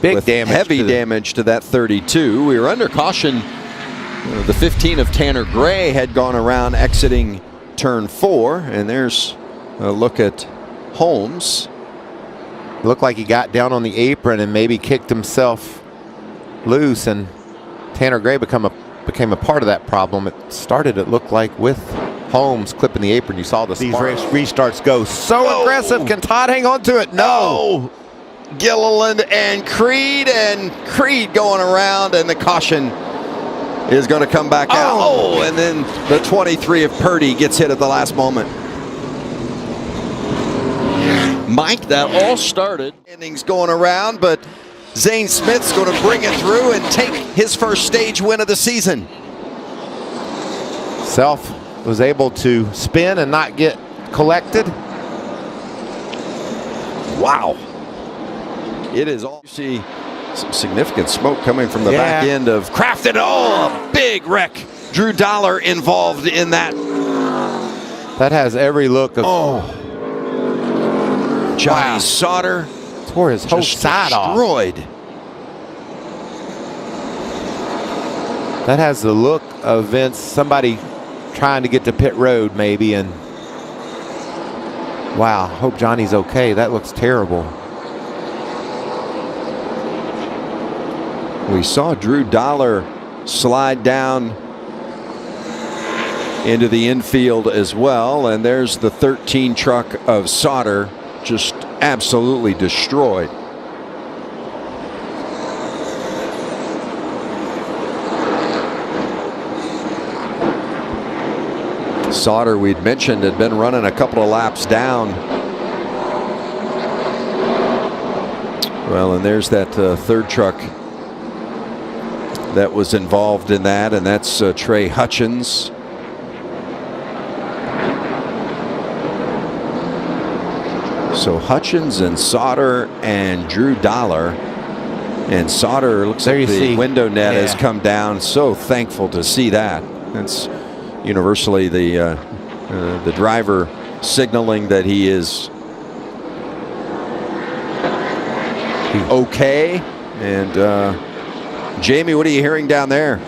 [SPEAKER 2] Big damage.
[SPEAKER 1] Heavy damage to that 32. We were under caution. The 15 of Tanner Gray had gone around exiting turn 4. And there's a look at Holmes.
[SPEAKER 2] Looked like he got down on the apron and maybe kicked himself loose. And Tanner Gray became a part of that problem. It started, it looked like, with Holmes clipping the apron. You saw these restarts go so aggressive. Can Todd hang on to it? No.
[SPEAKER 1] Gilliland and Creed going around, and the caution is going to come back out. Oh, and then the 23 of Purdy gets hit at the last moment. Mike, that all started. Innings going around, but Zane Smith's going to bring it through and take his first stage win of the season.
[SPEAKER 2] Self was able to spin and not get collected.
[SPEAKER 1] Wow. It is all. You see some significant smoke coming from the back end of Crafton. Oh, a big wreck. Drew Dollar involved in that.
[SPEAKER 2] That has every look of.
[SPEAKER 1] Johnny Sauter
[SPEAKER 2] tore his whole side off.
[SPEAKER 1] Destroyed.
[SPEAKER 2] That has the look of Vince, somebody trying to get to pit road maybe, and wow, hope Johnny's okay. That looks terrible.
[SPEAKER 1] We saw Drew Dollar slide down into the infield as well, and there's the 13 truck of Sauter, just absolutely destroyed. Sauter, we'd mentioned, had been running a couple of laps down. Well, and there's that third truck that was involved in that, and that's Trey Hutchins. So Hutchins and Sauter and Drew Dollar. And Sauter, looks like the window net has come down. So thankful to see that. That's universally the driver signaling that he is okay. And Jamie, what are you hearing down there?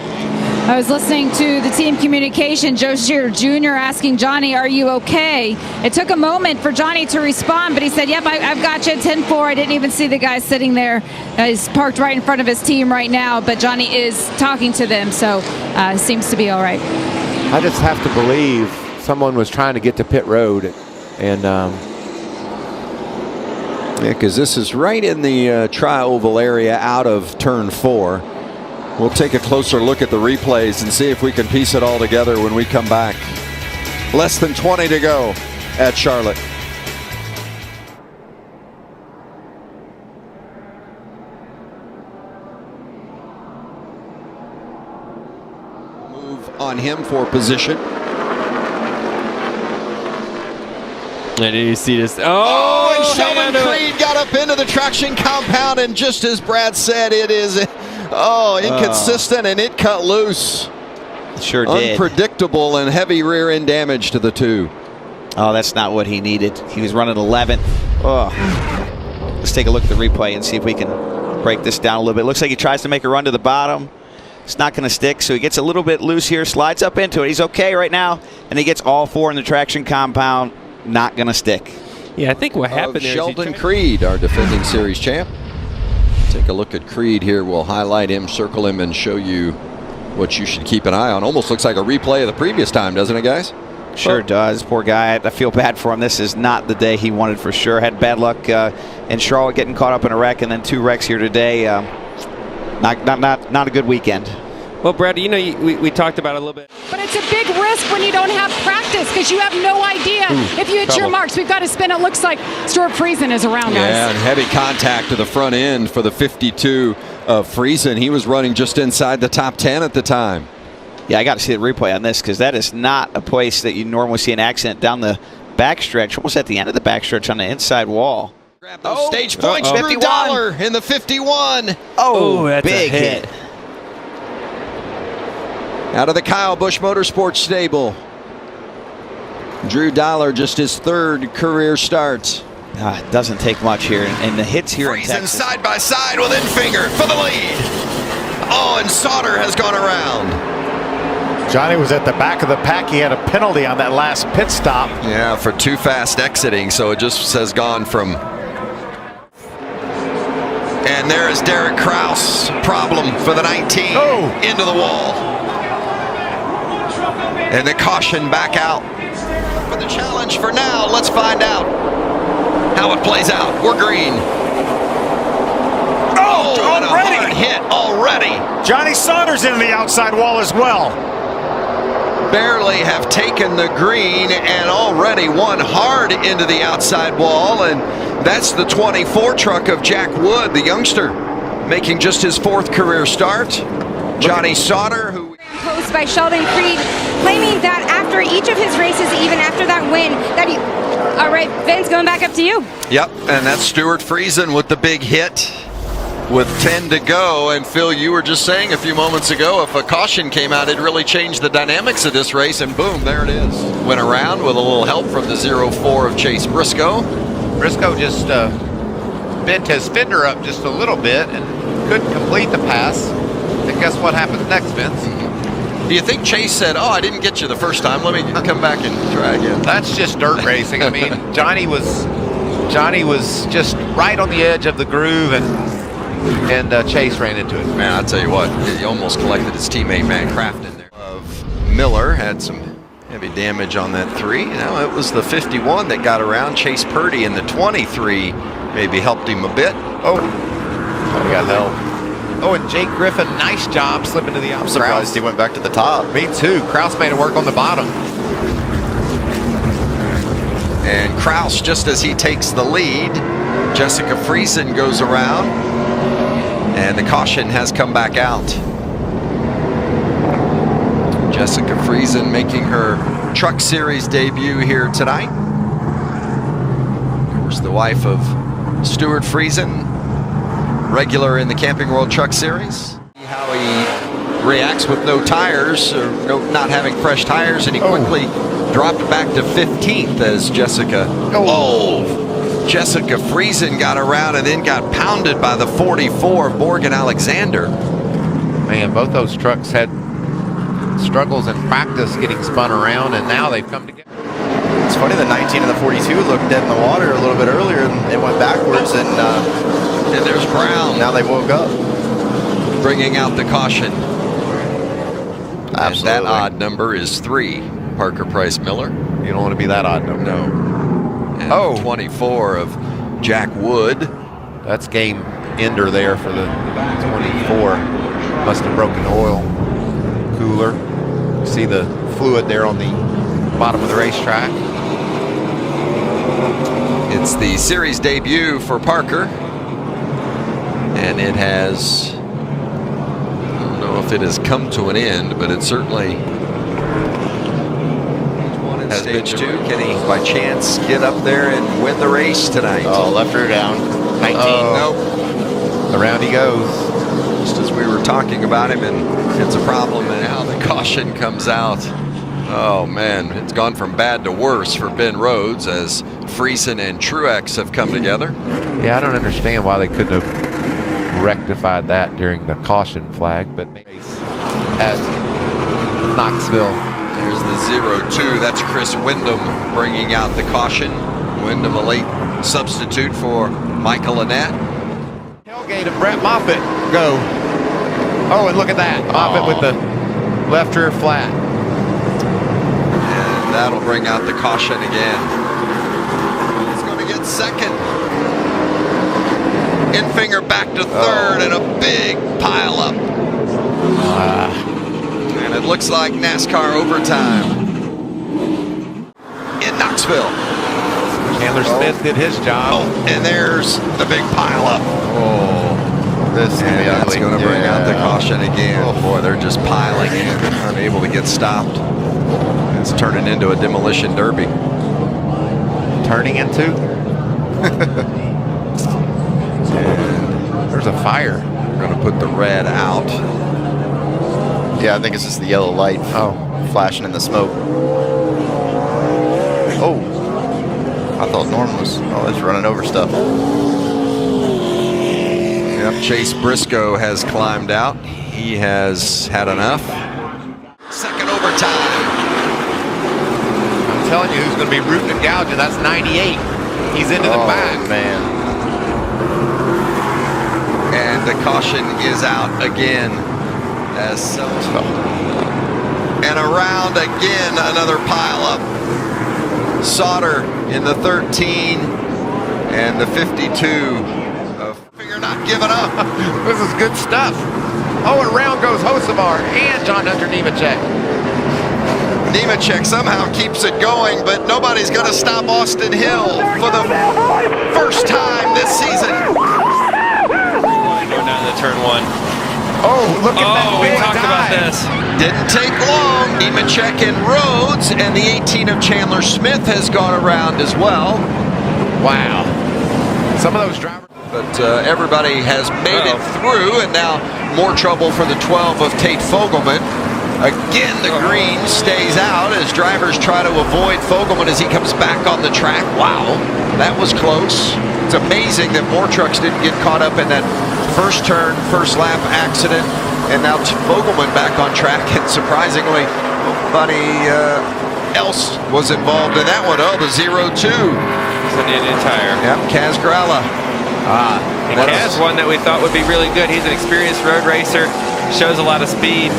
[SPEAKER 8] I was listening to the team communication, Joe Shearer Jr. asking Johnny, are you okay? It took a moment for Johnny to respond, but he said, yep, I've got you, 10-4. I didn't even see the guy sitting there. He's parked right in front of his team right now, but Johnny is talking to them, so seems to be all right.
[SPEAKER 2] I just have to believe someone was trying to get to pit road, and
[SPEAKER 1] yeah, because this is right in the tri-oval area out of turn 4. We'll take a closer look at the replays and see if we can piece it all together when we come back. Less than 20 to go at Charlotte. Move on him for position.
[SPEAKER 6] And you see this.
[SPEAKER 1] Oh, and Sheldon Creed got up into the traction compound, and just as Brad said, it is inconsistent, and it cut loose.
[SPEAKER 11] Sure did.
[SPEAKER 1] Unpredictable and heavy rear end damage to the two.
[SPEAKER 11] Oh, that's not what he needed. He was running 11th. Oh. Let's take a look at the replay and see if we can break this down a little bit. Looks like he tries to make a run to the bottom. It's not going to stick, so he gets a little bit loose here, slides up into it. He's okay right now, and he gets all 4 in the traction compound. Not going to stick.
[SPEAKER 6] Yeah, I think what happened there
[SPEAKER 1] Sheldon Creed, our defending series champ. Take a look at Creed here. We'll highlight him, circle him, and show you what you should keep an eye on. Almost looks like a replay of the previous time, doesn't it, guys?
[SPEAKER 11] Sure does. Poor guy. I feel bad for him. This is not the day he wanted for sure. Had bad luck in Charlotte, getting caught up in a wreck, and then 2 wrecks here today. Not a good weekend.
[SPEAKER 6] Well, Brad, you know, we talked about it a little bit.
[SPEAKER 8] But it's a big risk when you don't have practice because you have no idea if you hit your marks. We've got to spin. It looks like Stuart Friesen is around, guys.
[SPEAKER 1] Yeah, and heavy contact to the front end for the 52 of Friesen. He was running just inside the top 10 at the time.
[SPEAKER 11] Yeah, I got to see the replay on this because that is not a place that you normally see an accident down the backstretch, almost at the end of the backstretch on the inside wall.
[SPEAKER 1] Grab those stage points. Drew Dollar in the 51.
[SPEAKER 11] Oh,
[SPEAKER 6] that's
[SPEAKER 11] big
[SPEAKER 6] a hit.
[SPEAKER 1] Out of the Kyle Busch Motorsports stable. Drew Dollar, just his 3rd career start.
[SPEAKER 11] It doesn't take much here, and the hits here in Texas.
[SPEAKER 1] Side by side with Enfinger for the lead. Oh, and Sauter has gone around.
[SPEAKER 9] Johnny was at the back of the pack. He had a penalty on that last pit stop.
[SPEAKER 1] Yeah, for too fast exiting, so it just has gone from... And there is Derek Kraus, problem for the 19, into the wall. And the caution back out. For the challenge for now, let's find out how it plays out. We're green. Oh! and a hard hit already.
[SPEAKER 12] Johnny Saunders into the outside wall as well.
[SPEAKER 1] Barely have taken the green and already one hard into the outside wall, and that's the 24 truck of Jack Wood, the youngster, making just his 4th career start. Johnny Sauter, who
[SPEAKER 13] post by Sheldon Creed, claiming that after each of his races, even after that win, that he... All right, Vince, going back up to you.
[SPEAKER 1] Yep, and that's Stuart Friesen with the big hit with 10 to go. And Phil, you were just saying a few moments ago, if a caution came out, it really changed the dynamics of this race, and boom, there it is. Went around with a little help from the 0-4 of Chase Briscoe.
[SPEAKER 2] Briscoe just bent his fender up just a little bit and couldn't complete the pass. And guess what happens next, Vince?
[SPEAKER 1] Do you think Chase said, "Oh, I didn't get you the first time. Let me come back and try again"?
[SPEAKER 2] That's just dirt racing. I mean, Johnny was just right on the edge of the groove, and Chase ran into it.
[SPEAKER 1] Man, I'll tell you what, he almost collected his teammate Matt Kraft in there. Miller had some heavy damage on that 3. Now it was the 51 that got around. Chase Purdy in the 23 maybe helped him a bit.
[SPEAKER 2] Oh, he got help. Oh, and Jake Griffin, nice job slipping to the outside.
[SPEAKER 14] I'm surprised he went back to the top.
[SPEAKER 2] Me too. Kraus made it work on the bottom.
[SPEAKER 1] And Kraus, just as he takes the lead, Jessica Friesen goes around, and the caution has come back out. Jessica Friesen making her Truck Series debut here tonight. Of course, the wife of Stuart Friesen, regular in the Camping World Truck Series. How he reacts with no tires, or not having fresh tires, and he quickly dropped back to 15th as Jessica. Jessica Friesen got around and then got pounded by the 44 of Morgan Alexander.
[SPEAKER 2] Man, both those trucks had struggles in practice getting spun around, and now they've come together.
[SPEAKER 14] It's funny, the 19 and the 42 looked dead in the water a little bit earlier, and it went backwards, and
[SPEAKER 1] there's Brown.
[SPEAKER 14] Now they woke up.
[SPEAKER 1] Bringing out the caution.
[SPEAKER 14] Absolutely.
[SPEAKER 1] And that odd number is 3, Parker Price Miller.
[SPEAKER 2] You don't want to be that odd number.
[SPEAKER 1] No. And 24 of Jack Wood.
[SPEAKER 2] That's game ender there for the 24. Must have broken the oil cooler. You see the fluid there on the bottom of the racetrack.
[SPEAKER 1] It's the series debut for Parker. And it has, I don't know if it has come to an end, but it certainly has been 2. Can he, by chance, get up there and win the race tonight?
[SPEAKER 14] Oh, left her down. 19.
[SPEAKER 1] Nope.
[SPEAKER 2] Around he goes.
[SPEAKER 1] Just as we were talking about him, and it's a problem, and now the caution comes out. Oh, man, it's gone from bad to worse for Ben Rhodes as Friesen and Truex have come together.
[SPEAKER 2] Yeah, I don't understand why they couldn't have rectified that during the caution flag, but at Knoxville.
[SPEAKER 1] There's the 0-2. That's Chris Windham bringing out the caution. Windham, a late substitute for Michael Annette.
[SPEAKER 2] Tailgate of Brett Moffitt go. Oh, and look at that. Moffitt with the left rear flat.
[SPEAKER 1] And that'll bring out the caution again. He's going to get second. Infinger back to third, and a big pile up. And it looks like NASCAR overtime in Knoxville.
[SPEAKER 2] Chandler Smith did his job.
[SPEAKER 1] And there's the big pile up.
[SPEAKER 14] This is going to be ugly.
[SPEAKER 1] That's going to bring out the caution again. Oh boy, they're just piling in, unable to get stopped. It's turning into a demolition derby.
[SPEAKER 2] Turning into? There's a fire.
[SPEAKER 1] We're going to put the red out.
[SPEAKER 14] Yeah, I think it's just the yellow light flashing in the smoke. Oh, I thought Norm was running over stuff.
[SPEAKER 1] Yep, Chase Briscoe has climbed out. He has had enough. Second overtime.
[SPEAKER 2] I'm telling you who's going to be rooting and gouging. That's 98. He's into the back.
[SPEAKER 14] Man.
[SPEAKER 1] And the caution is out again. And around again, another pile up. Sauter in the 13 and the 52 of figure 9.
[SPEAKER 2] not giving up. This is good stuff. Oh, around goes Hocevar and John Hunter Nemechek.
[SPEAKER 1] Nemechek somehow keeps it going, but nobody's going to stop Austin Hill for the first time this season.
[SPEAKER 6] Going down to turn 1.
[SPEAKER 2] Oh, look at that
[SPEAKER 6] we
[SPEAKER 2] big
[SPEAKER 6] talked about
[SPEAKER 2] dive.
[SPEAKER 6] this.
[SPEAKER 1] Didn't take long. Nemechek and Rhodes, and the 18 of Chandler Smith has gone around as well.
[SPEAKER 2] Wow. Some of those drivers.
[SPEAKER 1] But everybody has made it through, and now more trouble for the 12 of Tate Fogelman. Again, the green stays out as drivers try to avoid Fogelman as he comes back on the track. Wow, that was close. It's amazing that more trucks didn't get caught up in that first turn, first lap accident. And now Fogelman back on track, and surprisingly, nobody else was involved in that one. Oh, the 0-2.
[SPEAKER 6] It's an Indian tire.
[SPEAKER 1] Yep, Kaz Gralla.
[SPEAKER 6] And Kaz, one that we thought would be really good. He's an experienced road racer, shows a lot of speed.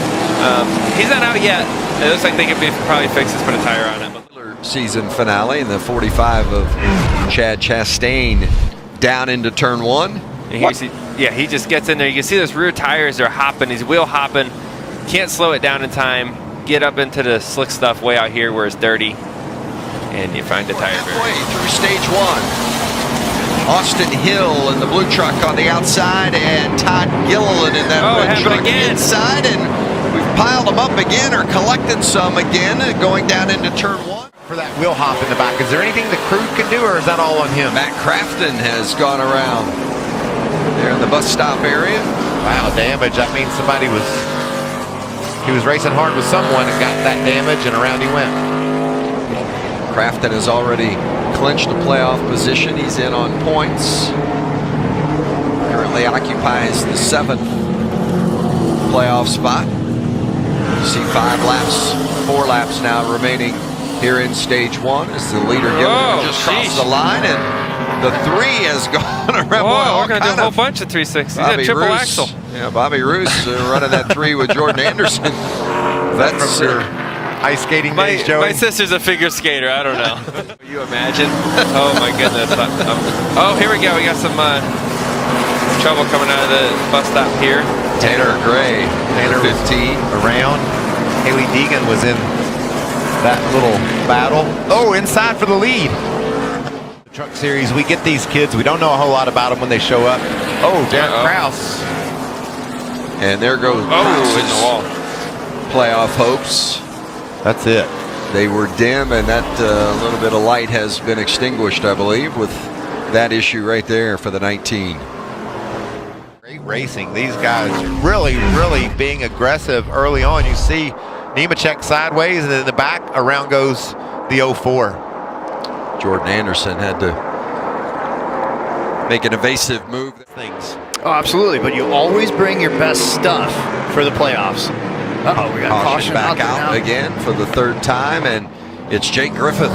[SPEAKER 6] He's not out yet. It looks like they could probably fix this, put a tire on him.
[SPEAKER 1] Season finale in the 45 of Chad Chastain down into turn 1.
[SPEAKER 6] He just gets in there. You can see those rear tires are hopping. He's wheel hopping. Can't slow it down in time. Get up into the slick stuff way out here where it's dirty, and you find the tire.
[SPEAKER 1] Halfway through stage 1. Austin Hill in the blue truck on the outside, and Todd Gilliland in that red truck inside, and we've piled them up again, or collected some again, going down into turn 1.
[SPEAKER 2] For that wheel hop in the back, is there anything the crew can do, or is that all on him?
[SPEAKER 1] Matt Crafton has gone around there in the bus stop area.
[SPEAKER 2] Wow, damage. That means he was racing hard with someone and got that damage, and around he went.
[SPEAKER 1] Crafton has already clinched a playoff position. He's in on points. Currently occupies the 7th playoff spot. You see 4 laps now remaining here in stage 1 as the leader just crossed the line, and the 3 has gone around.
[SPEAKER 6] We're going to do a whole bunch of 360s. He's a triple axle.
[SPEAKER 1] Yeah, Bobby Roos running that 3 with Jordan Anderson. That's
[SPEAKER 2] ice skating days, Joey.
[SPEAKER 6] My sister's a figure skater. I don't know. Can you imagine? Oh, my goodness. Oh, here we go. We got some trouble coming out of the bus stop here.
[SPEAKER 1] Tanner Gray,
[SPEAKER 2] Tanner
[SPEAKER 1] 15.
[SPEAKER 2] Around. Haley Deegan was in that little battle. Oh, inside for the lead. The Truck Series, we get these kids. We don't know a whole lot about them when they show up. Oh, Derek Krause.
[SPEAKER 1] And there goes
[SPEAKER 6] in the wall.
[SPEAKER 1] Playoff hopes.
[SPEAKER 2] That's it.
[SPEAKER 1] They were dim, and that little bit of light has been extinguished, I believe, with that issue right there for the 19.
[SPEAKER 2] Great racing. These guys really, really being aggressive early on. You see Nemechek sideways, and then in the back, around goes the 04.
[SPEAKER 1] Jordan Anderson had to make an evasive move.
[SPEAKER 14] Things. Oh, absolutely, but you always bring your best stuff for the playoffs. Uh-oh, we got caution
[SPEAKER 1] back out again for the 3rd time, and it's Jake Griffith.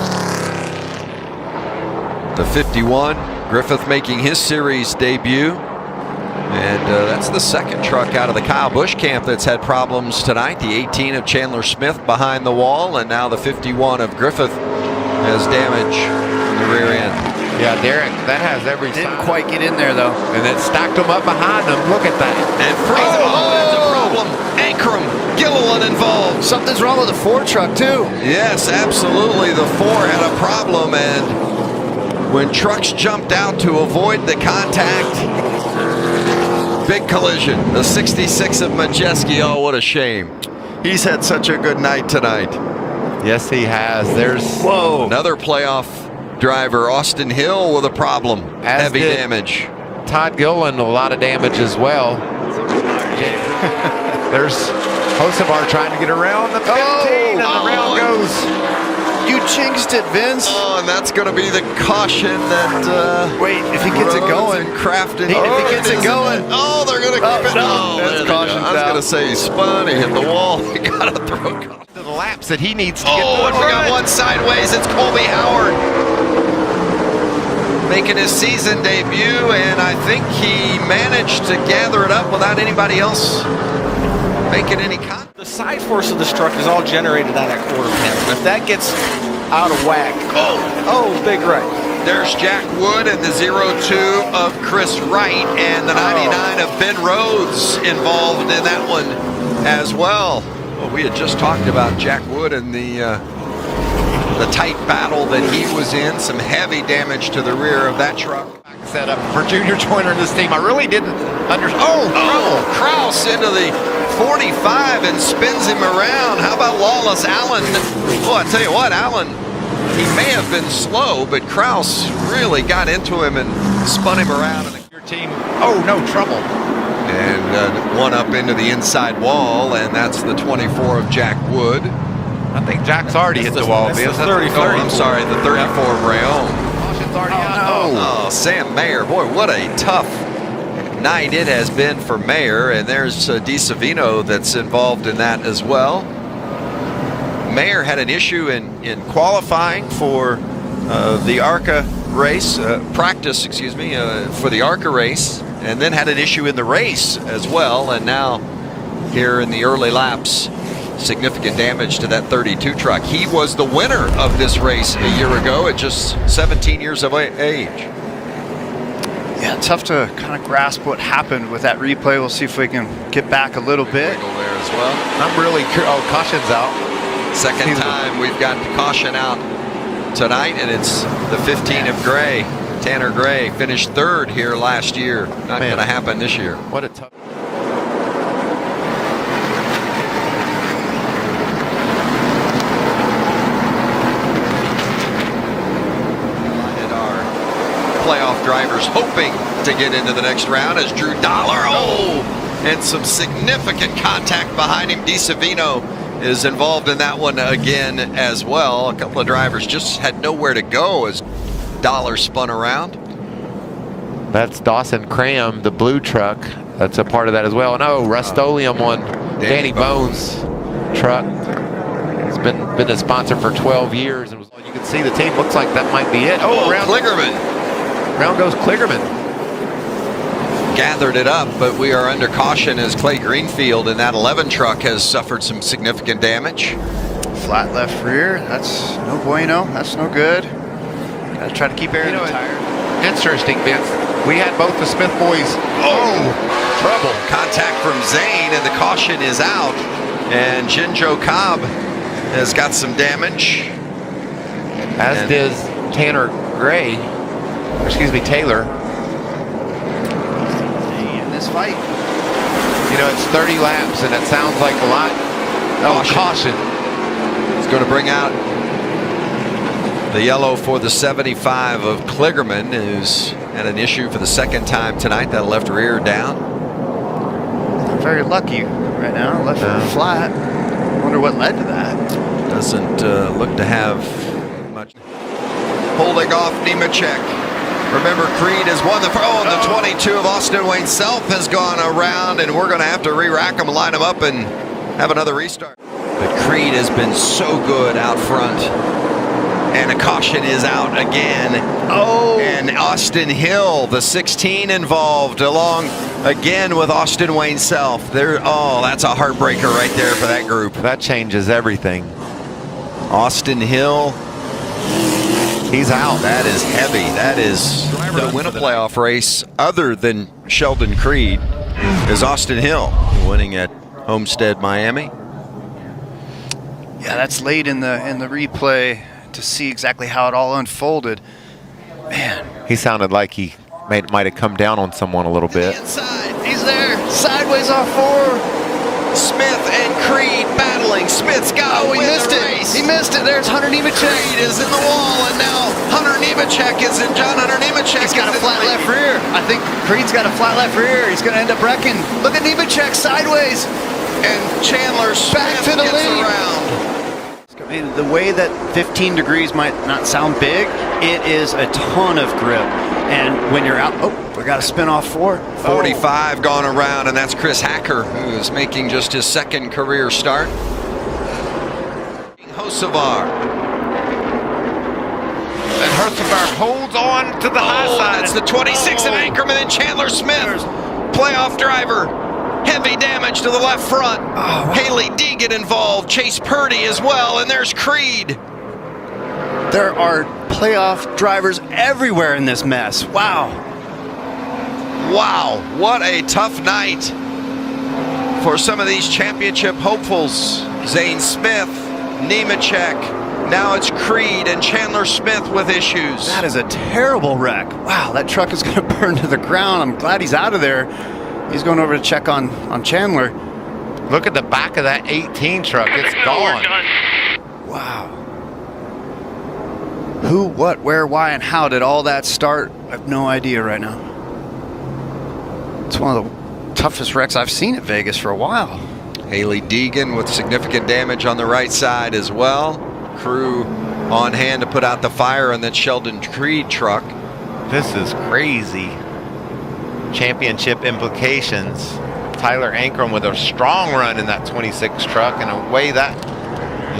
[SPEAKER 1] The 51, Griffith making his series debut. And that's the 2nd truck out of the Kyle Busch camp that's had problems tonight. The 18 of Chandler Smith behind the wall, and now the 51 of Griffith has damage in the rear end.
[SPEAKER 2] Yeah, Derek, that has every
[SPEAKER 14] Didn't quite get in there, though.
[SPEAKER 2] And then stacked them up behind them. Look at that.
[SPEAKER 1] And that's a problem. Ankrum, Gilliland involved.
[SPEAKER 14] Something's wrong with the 4 truck, too.
[SPEAKER 1] Yes, absolutely. The 4 had a problem, and when trucks jumped out to avoid the contact, big collision. The 66 of Majeski. Oh, what a shame. He's had such a good night tonight.
[SPEAKER 2] Yes, he has. There's
[SPEAKER 1] another playoff driver, Austin Hill, with a problem. Heavy damage.
[SPEAKER 2] Todd Gilliland, a lot of damage as well. There's Hocevar trying to get around the 15, and the round goes.
[SPEAKER 14] You jinxed it, Vince.
[SPEAKER 1] Oh, and that's going to be the caution that.
[SPEAKER 14] Wait, if he gets it going.
[SPEAKER 1] Crafton.
[SPEAKER 14] If he gets it going.
[SPEAKER 1] Oh, they're going to keep it.
[SPEAKER 14] No, that's caution.
[SPEAKER 1] I was going to say he spun, he hit the wall. He got to throw it.
[SPEAKER 2] The laps that he needs to get.
[SPEAKER 1] Oh, and we got one sideways. It's Colby Howard making his season debut, and I think he managed to gather it up without anybody else making any contact.
[SPEAKER 15] The side force of this truck is all generated on that quarter panel. If that gets out of whack, oh, big right.
[SPEAKER 1] There's Jack Wood and the 02 of Chris Wright, and the 99 of Ben Rhodes involved in that one as well. Well, we had just talked about Jack Wood and the tight battle that he was in. Some heavy damage to the rear of that truck.
[SPEAKER 2] Set up for Junior Joyner in this team. I really didn't understand.
[SPEAKER 1] Kraus into the 45 and spins him around. How about Lawless Allen? Well, I tell you what, Allen, he may have been slow, but Kraus really got into him and spun him around.
[SPEAKER 2] Your team, no trouble.
[SPEAKER 1] And one up into the inside wall, and that's the 24 of Jack Wood.
[SPEAKER 2] I think Jack's already hit the wall.
[SPEAKER 1] That's the 34. I'm sorry, the 34 of Rayon.
[SPEAKER 2] Caution's already out.
[SPEAKER 1] Oh, Sam Mayer. Boy, what a tough night it has been for Mayer. And there's DiSavino that's involved in that as well. Mayer had an issue in qualifying for the ARCA race, practice, for the ARCA race, and then had an issue in the race as well. And now here in the early laps, significant damage to that 32 truck. He was the winner of this race a year ago at just 17 years of age.
[SPEAKER 14] Yeah, tough to kind of grasp what happened with that replay. We'll see if we can get back a little bit.
[SPEAKER 1] Wiggle there as well.
[SPEAKER 2] I'm really curious. Caution's out.
[SPEAKER 1] Second time we've got the caution out tonight, and it's the 15 of Gray. Tanner Gray finished third here last year. Not going to happen this year.
[SPEAKER 2] What a tough.
[SPEAKER 1] Playoff drivers hoping to get into the next round as Drew Dollar, and some significant contact behind him. DiSavino is involved in that one again as well. A couple of drivers just had nowhere to go as Dollar spun around.
[SPEAKER 2] That's Dawson Cram, the blue truck. That's a part of that as well. No, Rust-Oleum on Danny Bones' truck. It's been a sponsor for 12 years. And you can see the team looks like that might be it.
[SPEAKER 1] Kligerman.
[SPEAKER 2] Round goes Kligerman.
[SPEAKER 1] Gathered it up, but we are under caution as Clay Greenfield in that 11 truck has suffered some significant damage.
[SPEAKER 14] Flat left rear, that's no bueno, that's no good. Gotta try to keep air in the tire.
[SPEAKER 2] Interesting, Vince. We had both the Smith boys. Trouble.
[SPEAKER 1] Contact from Zane, and the caution is out. And Jinjo Cobb has got some damage.
[SPEAKER 2] As does Tanner Gray. Taylor.
[SPEAKER 14] In this fight.
[SPEAKER 2] It's 30 laps, and it sounds like a lot. Caution.
[SPEAKER 1] It's going to bring out the yellow for the 75 of Kligerman, who's had an issue for the second time tonight. That left rear down.
[SPEAKER 14] Not very lucky right now. Left rear flat. Wonder what led to that.
[SPEAKER 1] Doesn't look to have much. Holding off Nemechek. Remember, Creed has won the 22 of Austin Wayne Self has gone around, and we're going to have to re-rack them, line them up, and have another restart. But Creed has been so good out front, and a caution is out again. And Austin Hill, the 16 involved, along again with Austin Wayne Self. That's a heartbreaker right there for that group.
[SPEAKER 2] That changes everything.
[SPEAKER 1] Austin Hill.
[SPEAKER 2] He's out.
[SPEAKER 1] That is heavy. That is to win a playoff race other than Sheldon Creed is Austin Hill, winning at Homestead, Miami.
[SPEAKER 14] Yeah, that's late in the replay to see exactly how it all unfolded. Man,
[SPEAKER 2] he sounded like he might have come down on someone a little bit.
[SPEAKER 14] Inside, he's there, sideways off 4.
[SPEAKER 1] Smith and Creed battling. Smith's got
[SPEAKER 14] he missed it. Race. He missed it. There's Hunter Nemechek.
[SPEAKER 1] Creed is in the wall, and now Hunter Nemechek is in. John Hunter Nemechek.
[SPEAKER 14] He's got a flat left rear. I think Creed's got a flat left rear. He's going to end up wrecking. Look at Nemechek sideways.
[SPEAKER 1] And Chandler
[SPEAKER 14] back to the lead.
[SPEAKER 1] Around.
[SPEAKER 14] I mean, the way that 15 degrees might not sound big, it is a ton of grip. And when you're out, we got to spin off 4.
[SPEAKER 1] 45 gone around, and that's Chris Hacker, who is making just his second career start. Hocevar.
[SPEAKER 2] And Hocevar holds on to the high side.
[SPEAKER 1] That's the 26 of Anchorman and Chandler Smith. Playoff driver. Heavy damage to the left front. Haley Deegan involved. Chase Purdy as well, and there's Creed.
[SPEAKER 14] There are playoff drivers everywhere in this mess. Wow.
[SPEAKER 1] Wow, what a tough night for some of these championship hopefuls. Zane Smith, Nemechek, now it's Creed and Chandler Smith with issues.
[SPEAKER 14] That is a terrible wreck. Wow, that truck is going to burn to the ground. I'm glad he's out of there. He's going over to check on Chandler.
[SPEAKER 2] Look at the back of that 18 truck. It's gone.
[SPEAKER 14] Wow. Who, what, where, why, and how did all that start? I have no idea right now. It's one of the toughest wrecks I've seen at Vegas for a while.
[SPEAKER 1] Haley Deegan with significant damage on the right side as well. Crew on hand to put out the fire on that Sheldon Creed truck.
[SPEAKER 2] This is crazy. Championship implications. Tyler Ankrum with a strong run in that 26 truck, and away that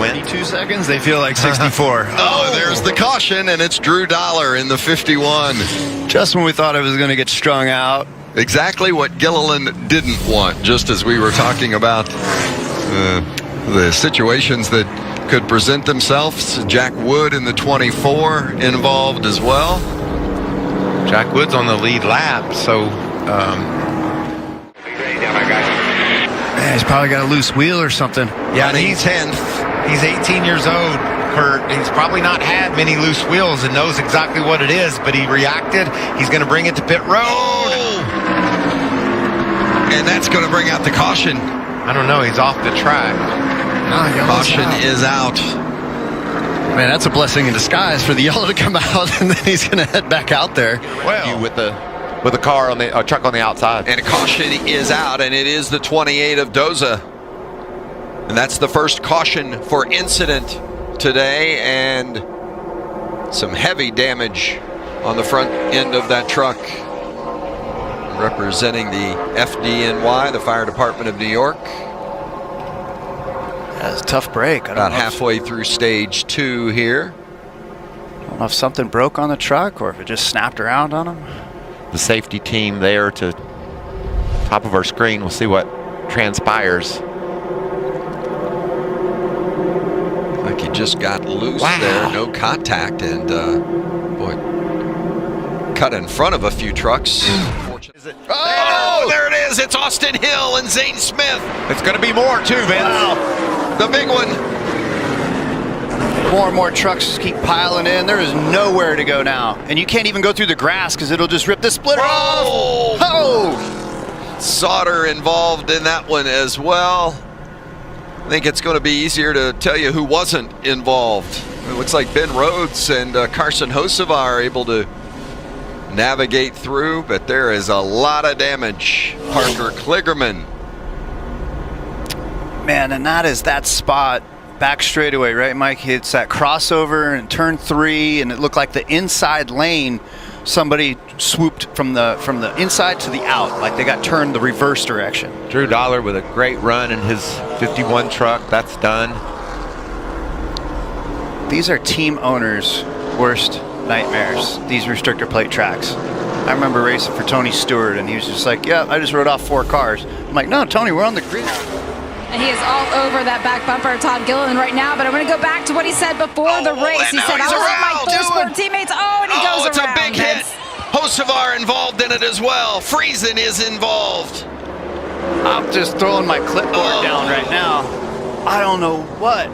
[SPEAKER 2] went.
[SPEAKER 14] 2 seconds, they feel like 64.
[SPEAKER 1] Oh, there's the caution, and it's Drew Dollar in the 51.
[SPEAKER 14] Just when we thought it was going to get strung out.
[SPEAKER 1] Exactly what Gilliland didn't want, just as we were talking about the situations that could present themselves. Jack Wood in the 24 involved as well.
[SPEAKER 2] Jack Wood's on the lead lap, so
[SPEAKER 14] Man, he's probably got a loose wheel or something.
[SPEAKER 2] yeah, and he's 10th. He's 18 years old, Kurt. He's probably not had many loose wheels and knows exactly what it is, but he reacted. He's going to bring it to pit road.
[SPEAKER 1] Oh! And that's going to bring out the caution.
[SPEAKER 2] I don't know. He's off the track.
[SPEAKER 1] Caution is out.
[SPEAKER 14] Man, that's a blessing in disguise for the yellow to come out, and then he's going to head back out there.
[SPEAKER 2] Well, with the car on the truck on the outside.
[SPEAKER 1] And a caution is out, and it is the 28 of Doza. And that's the first caution for incident today, and some heavy damage on the front end of that truck. Representing the FDNY, the Fire Department of New York.
[SPEAKER 14] That's a tough break.
[SPEAKER 1] About halfway through stage 2 here.
[SPEAKER 14] I don't know if something broke on the truck or if it just snapped around on him.
[SPEAKER 2] The safety team there to top of our screen. We'll see what transpires.
[SPEAKER 1] Like he just got loose there, no contact, and boy, cut in front of a few trucks. Oh, there it is. It's Austin Hill and Zane Smith.
[SPEAKER 2] It's going to be more too, Vince.
[SPEAKER 1] Wow. The big one.
[SPEAKER 14] More and more trucks keep piling in. There is nowhere to go now. And you can't even go through the grass because it'll just rip the splitter off. Oh!
[SPEAKER 1] Sauter involved in that one as well. I think it's going to be easier to tell you who wasn't involved. It looks like Ben Rhodes and Carson Hocevar are able to navigate through, but there is a lot of damage. Parker Kligerman.
[SPEAKER 14] Man, and that is that spot back straightaway, right, Mike? It's that crossover in turn 3, and it looked like the inside lane, somebody swooped from the inside to the out, like they got turned the reverse direction.
[SPEAKER 2] Drew Dollar with a great run in his 51 truck. That's done.
[SPEAKER 14] These are team owners' worst nightmares, these restrictor plate tracks. I remember racing for Tony Stewart, and he was just like, yeah, I just rode off 4 cars. I'm like, no, Tony, we're on the grid.
[SPEAKER 8] And he is all over that back bumper of Todd Gilliland right now, but I'm going to go back to what he said before the race. He said, I was with my Thorsport teammates. Oh, and he goes
[SPEAKER 1] it's
[SPEAKER 8] around.
[SPEAKER 1] It's a big hit. Hocevar involved in it as well. Friesen is involved.
[SPEAKER 14] I'm just throwing my clipboard down right now. I don't know what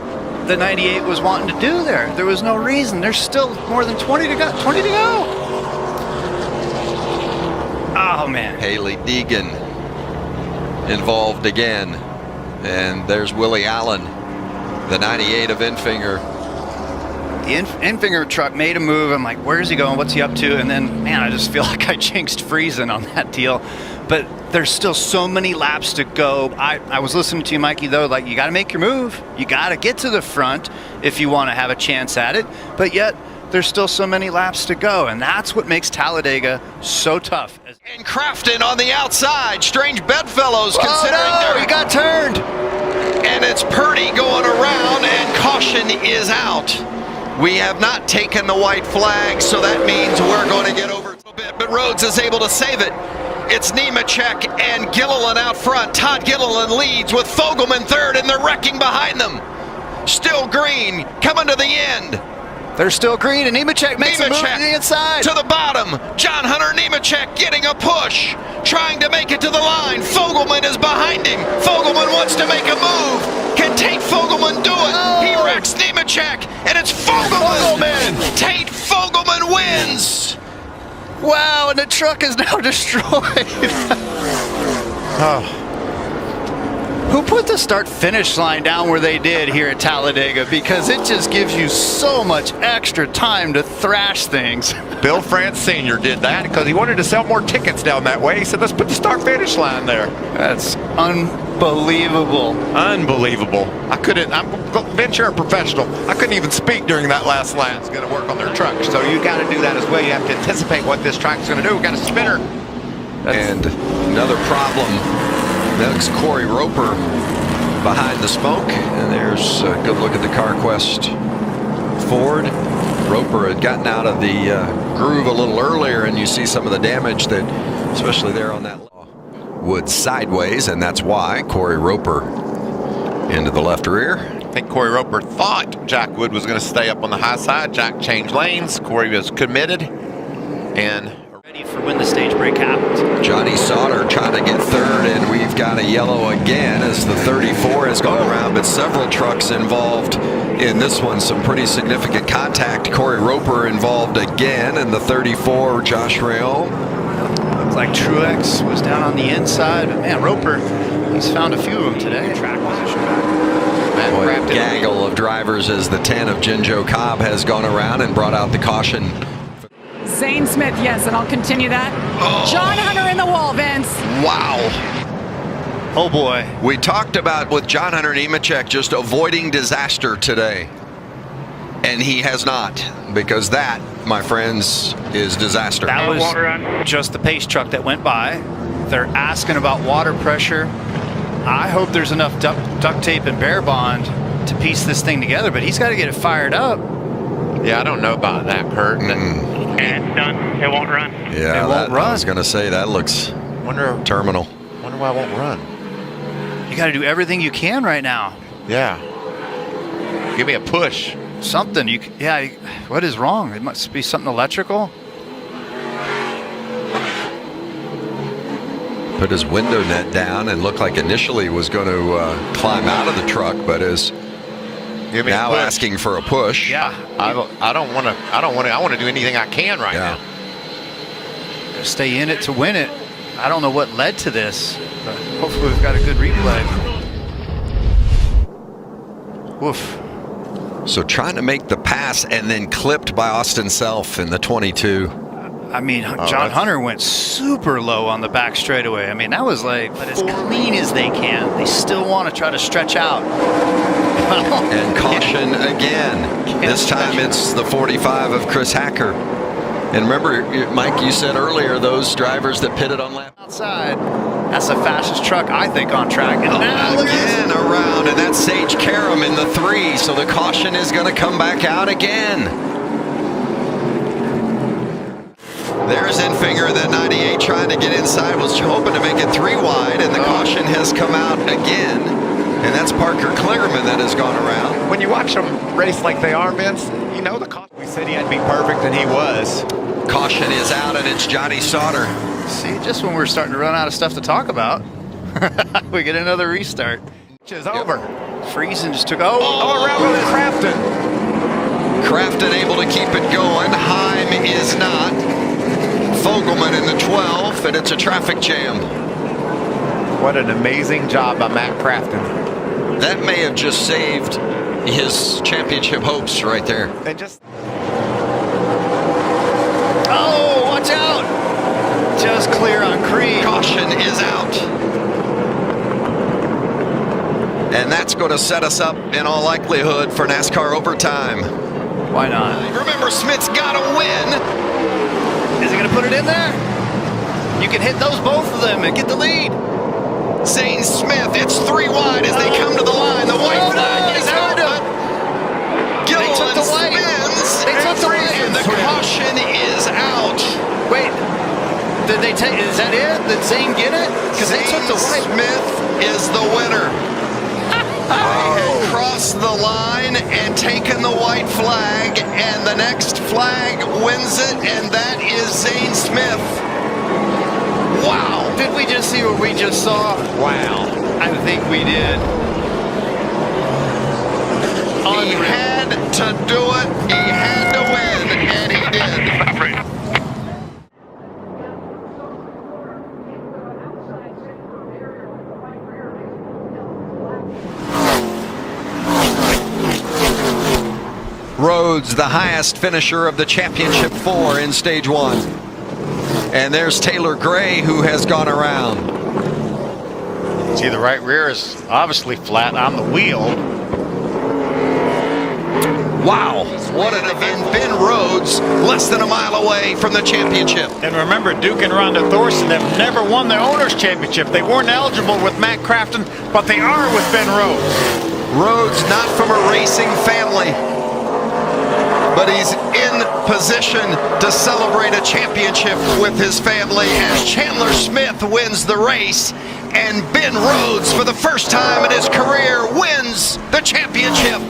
[SPEAKER 14] the 98 was wanting to do there. There was no reason. There's still more than 20 to go. 20 to go. Oh, man.
[SPEAKER 1] Haley Deegan involved again. And there's Willie Allen, the 98 of Enfinger.
[SPEAKER 14] The Enfinger truck made a move. I'm like, where's he going? What's he up to? And then, man, I just feel like I jinxed Friesen on that deal. But there's still so many laps to go. I was listening to you, Mikey, though. Like, you got to make your move. You got to get to the front if you want to have a chance at it. But yet, there's still so many laps to go. And that's what makes Talladega so tough.
[SPEAKER 1] And Crafton on the outside. Strange bedfellows considering
[SPEAKER 14] he got turned.
[SPEAKER 1] And it's Purdy going around, and caution is out. We have not taken the white flag, so that means we're going to get over a little bit. But Rhodes is able to save it. It's Nemechek and Gilliland out front. Todd Gilliland leads with Fogelman third, and they're wrecking behind them. Still Green coming to the end.
[SPEAKER 14] There's still Creed, and Nemechek makes a move to the inside.
[SPEAKER 1] To the bottom. John Hunter Nemechek getting a push, trying to make it to the line. Fogelman is behind him. Fogelman wants to make a move. Can Tate Fogelman do it? He wrecks Nemechek, and it's Fogelman. Tate Fogelman wins.
[SPEAKER 14] Wow, and the truck is now destroyed. Who put the start-finish line down where they did here at Talladega? Because it just gives you so much extra time to thrash things.
[SPEAKER 2] Bill France Sr. did that because he wanted to sell more tickets down that way. He said, let's put the start-finish line there.
[SPEAKER 14] That's unbelievable.
[SPEAKER 2] Unbelievable. Vince, you're a professional. I couldn't even speak during that last lap. It's going to work on their truck. So you got to do that as well. You have to anticipate what this truck's going to do. We got a spinner.
[SPEAKER 1] And another problem. That's Corey Roper behind the smoke. And there's a good look at the CarQuest Ford. Roper had gotten out of the groove a little earlier, and you see some of the damage that, especially there on that wood sideways, and that's why Corey Roper into the left rear.
[SPEAKER 2] I think Corey Roper thought Jack Wood was going to stay up on the high side. Jack changed lanes. Corey was committed and
[SPEAKER 14] ready for when the stage break happens.
[SPEAKER 1] Johnny Sauter trying to get third, and we've got a yellow again as the 34 has gone around, but several trucks involved in this one. Some pretty significant contact. Corey Roper involved again, and the 34, Josh Rail.
[SPEAKER 14] Looks like Truex was down on the inside, but man, Roper, he's found a few of them today. Track position back.
[SPEAKER 1] Boy, a gaggle of drivers as the 10 of Jinjo Cobb has gone around and brought out the caution.
[SPEAKER 8] Zane Smith, yes, and I'll continue that. John Hunter in the wall, Vince.
[SPEAKER 1] Wow.
[SPEAKER 14] Oh boy.
[SPEAKER 1] We talked about with John Hunter Nemechek just avoiding disaster today. And he has not, because that, my friends, is disaster.
[SPEAKER 14] That was just the pace truck that went by. They're asking about water pressure. I hope there's enough duct tape and bear bond to piece this thing together, but he's got to get it fired up.
[SPEAKER 2] Yeah, I don't know about that, Kurt.
[SPEAKER 4] And done. It won't run.
[SPEAKER 1] Yeah,
[SPEAKER 14] it won't run.
[SPEAKER 1] I was going to say that looks terminal.
[SPEAKER 2] Wonder why it won't run.
[SPEAKER 14] You got to do everything you can right now.
[SPEAKER 2] Yeah. Give me a push.
[SPEAKER 14] Something. What is wrong? It must be something electrical.
[SPEAKER 1] Put his window net down and looked like initially was going to climb out of the truck, but is now asking for a push.
[SPEAKER 14] Yeah.
[SPEAKER 2] I want to do anything I can right now.
[SPEAKER 14] Stay in it to win it. I don't know what led to this, but hopefully we've got a good replay. Woof.
[SPEAKER 1] So trying to make the pass and then clipped by Austin Self in the 22.
[SPEAKER 14] I mean, John Hunter went super low on the back straightaway. I mean, that was like, but as clean as they can. They still want to try to stretch out.
[SPEAKER 1] And caution again. This time it's the 45 of Chris Hacker. And remember, Mike, you said earlier, those drivers that pitted on lap
[SPEAKER 14] outside, that's the fastest truck, I think, on track. And now
[SPEAKER 1] again around, and that's Sage Karam in the 3. So the caution is going to come back out again. There's Enfinger, that 98 trying to get inside, was hoping to make it 3 wide, and the caution has come out again. And that's Parker Klingerman that has gone around.
[SPEAKER 2] When you watch them race like they are, Vince, you know the caution. We said he had to be perfect, and he was.
[SPEAKER 1] Caution is out, and it's Johnny Sauter.
[SPEAKER 14] See, just when we're starting to run out of stuff to talk about, we get another restart.
[SPEAKER 2] It's over.
[SPEAKER 14] Friesen just took
[SPEAKER 2] around with Crafton.
[SPEAKER 1] Crafton able to keep it going. Heim is not. Fogelman in the 12, and it's a traffic jam.
[SPEAKER 2] What an amazing job by Matt Crafton.
[SPEAKER 1] That may have just saved his championship hopes right there.
[SPEAKER 2] And just
[SPEAKER 14] watch out! Just clear on Creed.
[SPEAKER 1] Caution is out. And that's going to set us up in all likelihood for NASCAR overtime.
[SPEAKER 14] Why not?
[SPEAKER 1] Remember, Smith's got to win.
[SPEAKER 14] Is he going to put it in there? You can hit those both of them and get the lead.
[SPEAKER 1] Zane Smith, it's 3 wide as they come to the line. The white flag is out. Gilliland spins.
[SPEAKER 14] They took the white.
[SPEAKER 1] And the caution is out.
[SPEAKER 14] Wait, did they take? Is that it? Did Zane get it? Because they took the white.
[SPEAKER 1] Smith is the winner. They had crossed the line and taken the white flag,
[SPEAKER 16] and the next flag wins it, and that is Zane Smith. Wow.
[SPEAKER 14] Did we just see what we just saw?
[SPEAKER 16] Wow.
[SPEAKER 14] I think we did.
[SPEAKER 16] He had to do it. He had to win, and he did.
[SPEAKER 1] Rhodes, the highest finisher of the championship 4 in stage 1. And there's Taylor Gray, who has gone around.
[SPEAKER 12] See, the right rear is obviously flat on the wheel.
[SPEAKER 1] Wow, what an event. Ben Rhodes, less than a mile away from the championship.
[SPEAKER 12] And remember, Duke and Rhonda Thorson have never won the Owners' Championship. They weren't eligible with Matt Crafton, but they are with Ben Rhodes.
[SPEAKER 1] Rhodes not from a racing family, but he's in position to celebrate a championship with his family as Chandler Smith wins the race, and Ben Rhodes, for the first time in his career, wins the championship.